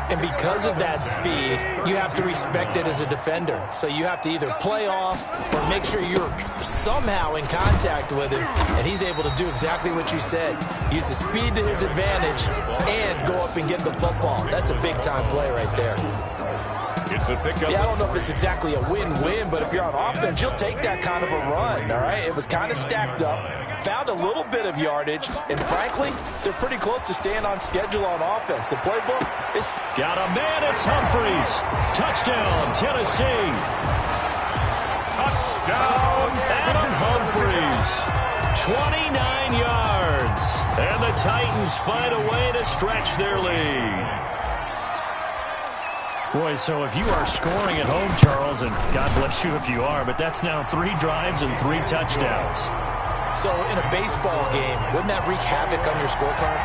And because of that speed, you have to respect it as a defender. So you have to either play off or make sure you're somehow in contact with him, and he's able to do exactly what you said. Use the speed to his advantage and go up and get the football. That's a big-time play right there. It's a pickup. Yeah, I don't know if it's exactly a win-win, but if you're on offense, you'll take that kind of a run, all right? It was kind of stacked up, found a little bit of yardage, and frankly, they're pretty close to staying on schedule on offense. The playbook is... Got a man, it's Humphreys. Touchdown, Tennessee. Touchdown, Adam Humphreys. 29 yards. And the Titans find a way to stretch their lead. Boy, so if you are scoring at home, Charles, and God bless you if you are, but that's now 3 drives and 3 touchdowns. So in a baseball game, wouldn't that wreak havoc on your scorecard?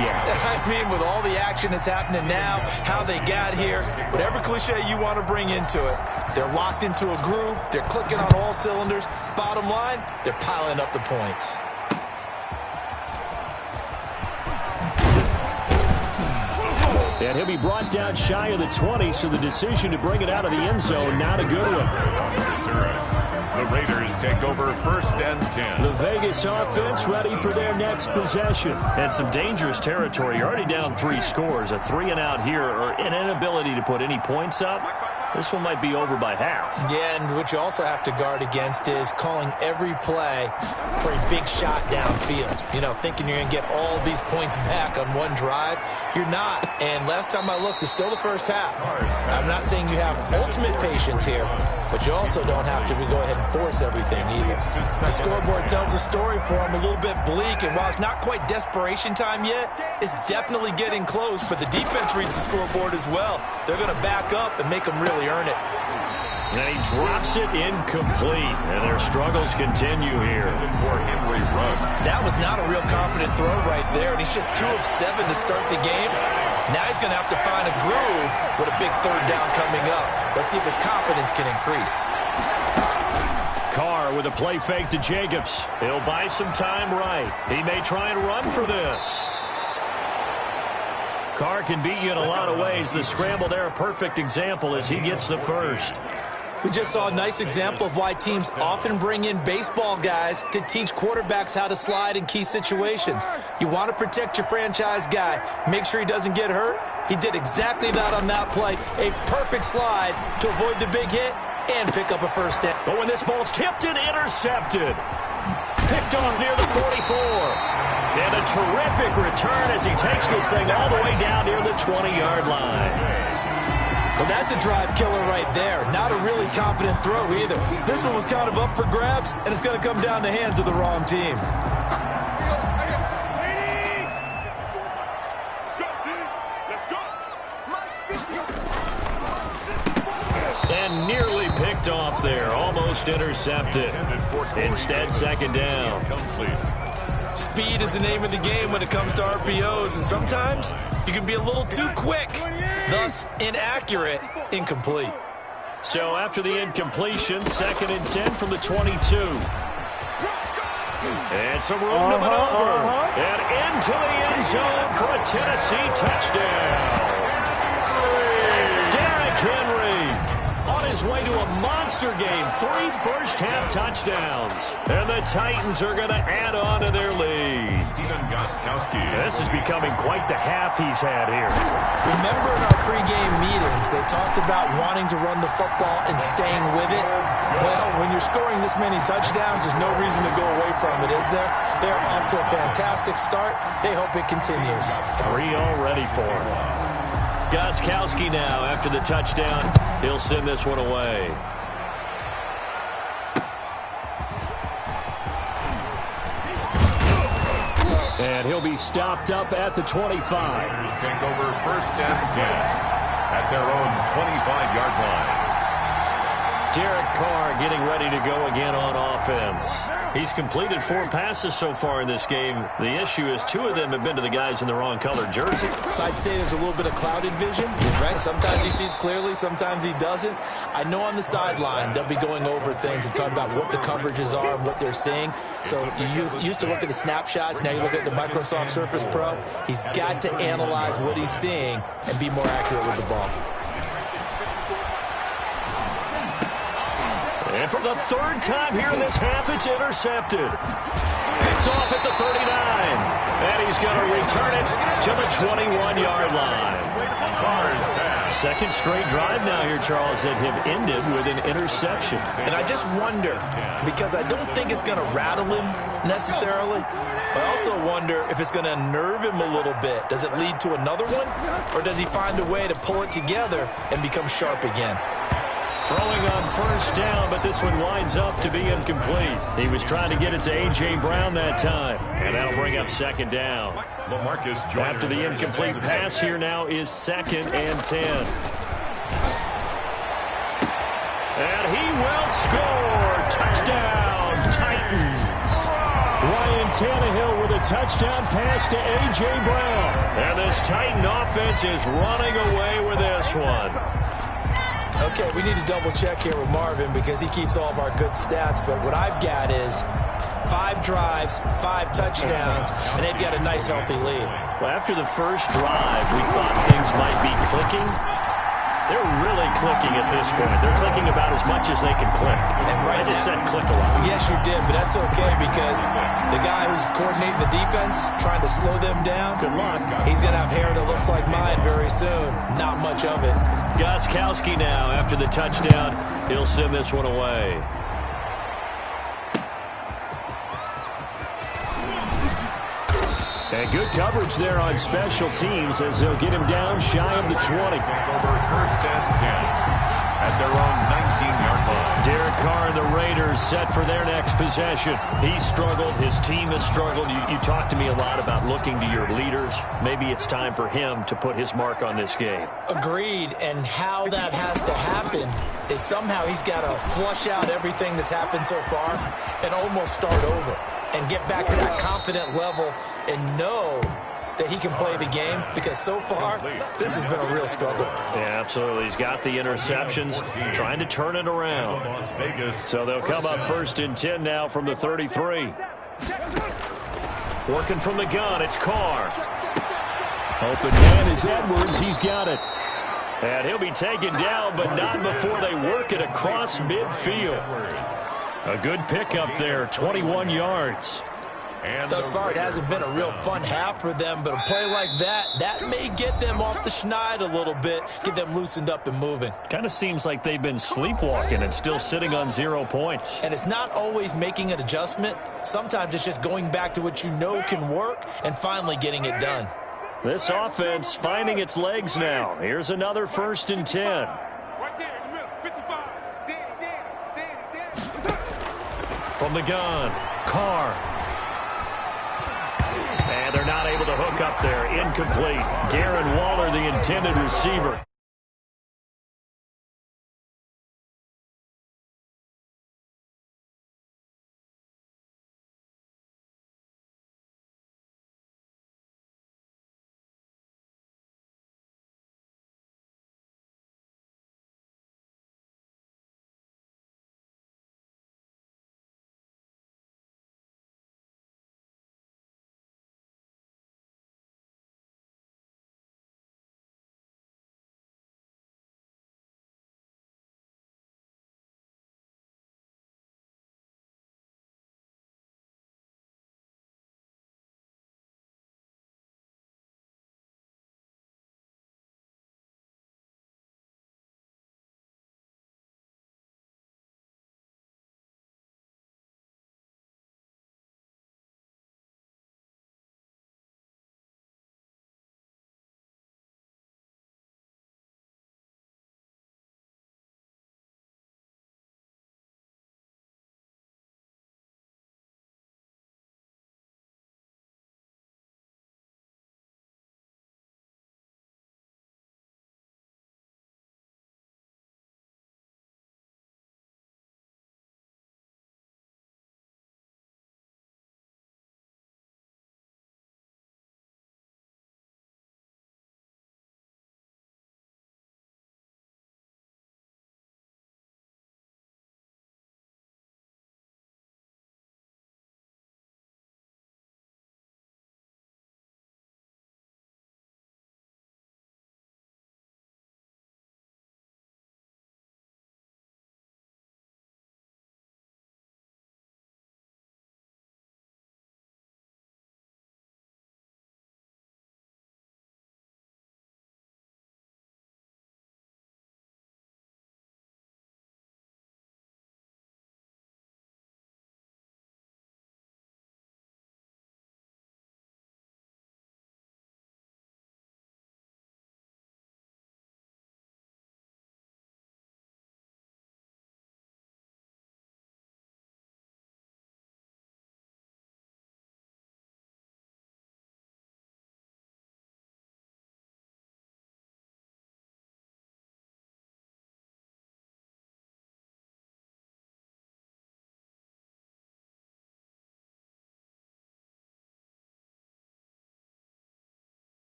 Yes. I mean, with all the action that's happening now, how they got here, whatever cliche you want to bring into it, they're locked into a groove, they're clicking on all cylinders. Bottom line, they're piling up the points. And he'll be brought down shy of the 20, so the decision to bring it out of the end zone, not a good one. The Raiders take over first and 10. The Vegas offense ready for their next possession. And some dangerous territory. You're already down 3 scores. A 3-and-out here, or an inability to put any points up. This one might be over by half. Yeah, and what you also have to guard against is calling every play for a big shot downfield. You know, thinking you're going to get all these points back on one drive. You're not. And last time I looked, it's still the first half. I'm not saying you have ultimate patience here, but you also don't have to go ahead and force everything either. The scoreboard tells a story for him, a little bit bleak, and while it's not quite desperation time yet, it's definitely getting close, but the defense reads the scoreboard as well. They're going to back up and make them really earn it. And he drops it incomplete, and their struggles continue here. That was not a real confident throw right there, and he's just 2 of 7 to start the game. Now he's going to have to find a groove with a big third down coming up. Let's see if his confidence can increase. Carr with a play fake to Jacobs. He'll buy some time right. He may try and run for this. Carr can beat you in a lot of ways. The scramble there, a perfect example as he gets the first. We just saw a nice example of why teams often bring in baseball guys to teach quarterbacks how to slide in key situations. You want to protect your franchise guy. Make sure he doesn't get hurt. He did exactly that on that play. A perfect slide to avoid the big hit and pick up a first down. But when this ball's tipped and intercepted. Picked off near the 44. And a terrific return as he takes this thing all the way down near the 20-yard line. Well, that's a drive killer right there. Not a really confident throw either. This one was kind of up for grabs, and it's going to come down the hands of the wrong team. And nearly picked off there. Almost intercepted. Instead, second down. Speed is the name of the game when it comes to RPOs, and sometimes you can be a little too quick, thus inaccurate, incomplete. So after the incompletion, 2nd and 10 from the 22. And some room to maneuver. And into the end zone for a Tennessee touchdown. Derrick Henry on his way to a monster game. 3 first-half touchdowns. And the Titans are going to add on to their lead. This is becoming quite the half he's had here. Remember in our pregame meetings, they talked about wanting to run the football and staying with it. Well, when you're scoring this many touchdowns, there's no reason to go away from it, is there? They're off to a fantastic start. They hope it continues. 3 already for him. Gostkowski now after the touchdown. He'll send this one away. And he'll be stopped up at the 25. Take over 1st and 10 at their own 25-yard line. Derek Carr getting ready to go again on offense. He's completed 4 passes so far in this game. The issue is 2 of them have been to the guys in the wrong colored jersey. So I'd say there's a little bit of clouded vision, right? Sometimes he sees clearly, sometimes he doesn't. I know on the sideline they'll be going over things and talking about what the coverages are and what they're seeing. So you used to look at the snapshots, now you look at the Microsoft Surface Pro. He's got to analyze what he's seeing and be more accurate with the ball. And for the 3rd time here in this half, it's intercepted. Picked off at the 39. And he's going to return it to the 21-yard line. 2nd straight drive now here, Charles, that have ended with an interception. And I just wonder, because I don't think it's going to rattle him necessarily, but I also wonder if it's going to unnerve him a little bit. Does it lead to another one? Or does he find a way to pull it together and become sharp again? Throwing on 1st down, but this one winds up to be incomplete. He was trying to get it to A.J. Brown that time, and that'll bring up 2nd down. After the incomplete pass, here now is 2nd and 10. And he will score. Touchdown, Titans. Ryan Tannehill with a touchdown pass to A.J. Brown. And this Titan offense is running away with this one. Okay, we need to double check here with Marvin because he keeps all of our good stats, but what I've got is 5 drives, 5 touchdowns, and they've got a nice, healthy lead. Well, after the first drive, we thought things might be clicking. They're really clicking at this point. They're clicking about as much as they can click. And I just said click a lot. Yes, you did, but that's okay because the guy who's coordinating the defense, trying to slow them down, good luck. He's going to have hair that looks like mine very soon. Not much of it. Gostkowski now after the touchdown. He'll send this one away. And good coverage there on special teams as they'll get him down shy of the 20. Over 1st and 10 at their own 19-yard line. Derek Carr and the Raiders set for their next possession. He struggled. His team has struggled. You talk to me a lot about looking to your leaders. Maybe it's time for him to put his mark on this game. Agreed. And how that has to happen is somehow he's got to flush out everything that's happened so far and almost start over and get back to that confident level and know that he can play the game, because so far this has been a real struggle. Yeah, absolutely. He's got the interceptions, trying to turn it around. So they'll come up 1st and 10 now from the 33. Working from the gun, it's Carr. Open man is Edwards. He's got it. And he'll be taken down, but not before they work it across midfield. A good pickup there, 21 yards. And thus far, it hasn't been a real fun half for them, but a play like that may get them off the schneid a little bit, get them loosened up and moving. Kind of seems like they've been sleepwalking and still sitting on 0 points. And it's not always making an adjustment. Sometimes it's just going back to what you know can work and finally getting it done. This offense finding its legs now. Here's another 1st and 10. From the gun, Carr. And they're not able to hook up there. Incomplete. Darren Waller, the intended receiver.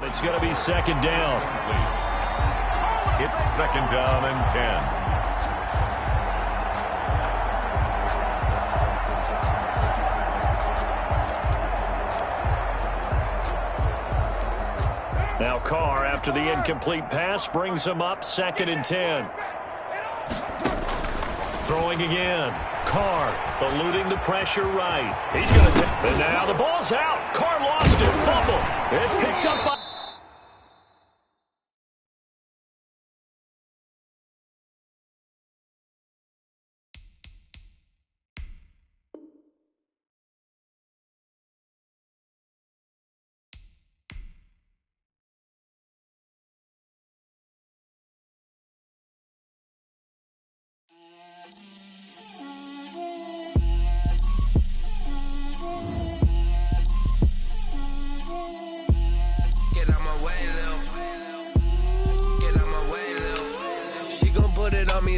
It's going to be second down. It's second down and 10. Now Carr, after the incomplete pass, brings him up second and 10. Throwing again. Carr eluding the pressure right. He's going to take. And now the ball's out. Carr lost it. Fumble. It's picked up by.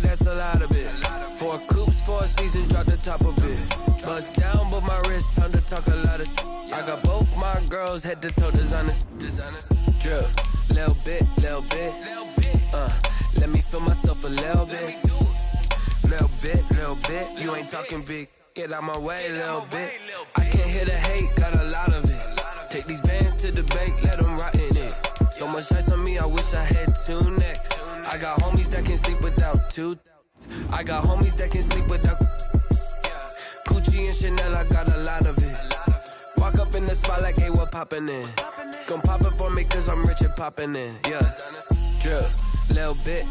That's a lot of it. 4 coops, 4 seasons, drop the top of it. Bust down, but my wrist, time to talk a lot of. I got both my girls head to toe designer. Drip, little bit. Let me feel myself a little bit. Little bit. You ain't talking big. Get out my way, little bit. I can't hear the hate, got a lot of it. Take these bands to the bank, let them rot in it. So much ice on me, I wish I had 2 necks. I got homies that can sleep without 2. I got homies that can sleep without Gucci and Chanel, I got a lot of it. Walk up in the spot like, hey, what poppin' in? Gon' pop it for me cause I'm rich and poppin' in. Yeah, drip, little bit.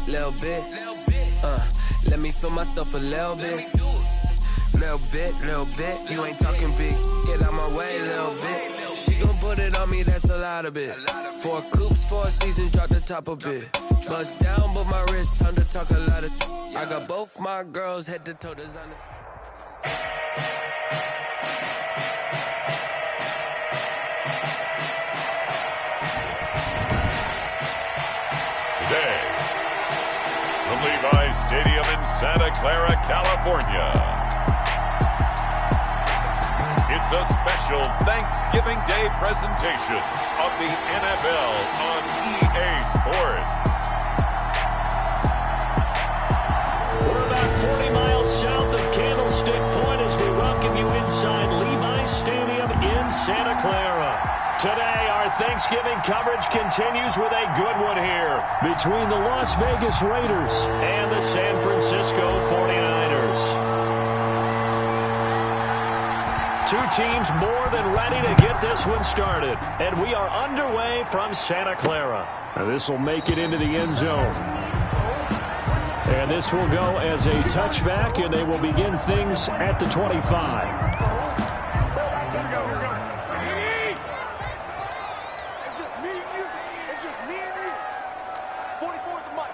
Let me feel myself a little bit. Little bit. You ain't talking big. Get out my way, little bit. She gon' put it on me, that's a lot of it. 4 coops, 4 seasons, drop the top of it. Bust down, but my wrist, time to talk a lot of. I got both my girls head to toe designer. Today, from Levi's Stadium in Santa Clara, California, it's a special Thanksgiving Day presentation of the NFL on EA Sports. We're about 40 miles south of Candlestick Point as we welcome you inside Levi's Stadium in Santa Clara. Today, our Thanksgiving coverage continues with a good one here between the Las Vegas Raiders and the San Francisco 49ers. 2 teams more than ready to get this one started. And we are underway from Santa Clara. Now this will make it into the end zone. And this will go as a touchback, and they will begin things at the 25. It's just me and you. It's just me and you. 44's the mic.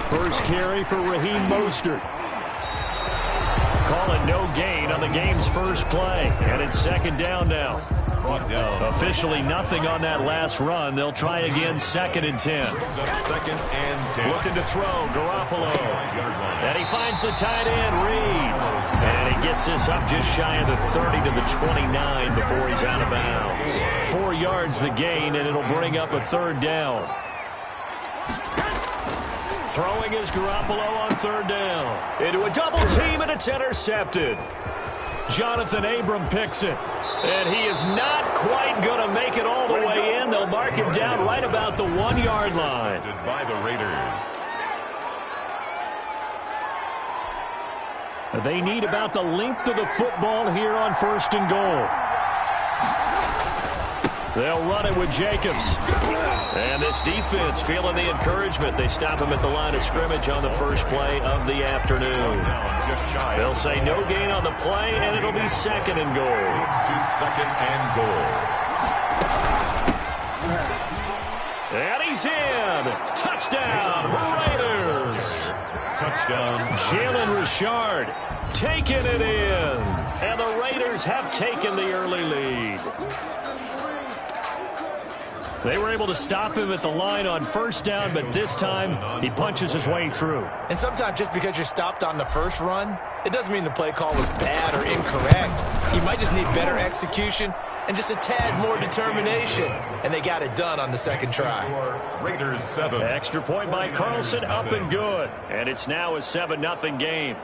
44. First carry for Raheem Mostert. Call it no gain on the game's first play. And it's second down now. Brought down. Officially nothing on that last run. They'll try again second and 10. Second and 10. Looking to throw, Garoppolo. And he finds the tight end, Reed. And he gets this up just shy of the 30 to the 29 before he's out of bounds. 4 yards the gain, and it'll bring up a third down. Throwing is Garoppolo on third down. Into a double team, and it's intercepted. Jonathan Abram picks it. And he is not quite going to make it all the way in. They'll mark him down right about the 1-yard line. By the Raiders. They need about the length of the football here on first and goal. They'll run it with Jacobs. And this defense feeling the encouragement. They stop him at the line of scrimmage on the first play of the afternoon. They'll say no gain on the play, and it'll be second and goal. It's to second and goal. And he's in. Touchdown, Raiders. Touchdown. Jalen Richard taking it in. And the Raiders have taken the early lead. They were able to stop him at the line on first down, but this time he punches his way through. And sometimes just because you're stopped on the first run, it doesn't mean the play call was bad or incorrect. You might just need better execution and just a tad more determination, and they got it done on the second try. Raiders 7. Extra point by Carlson, up and good. And it's now a 7-0 game.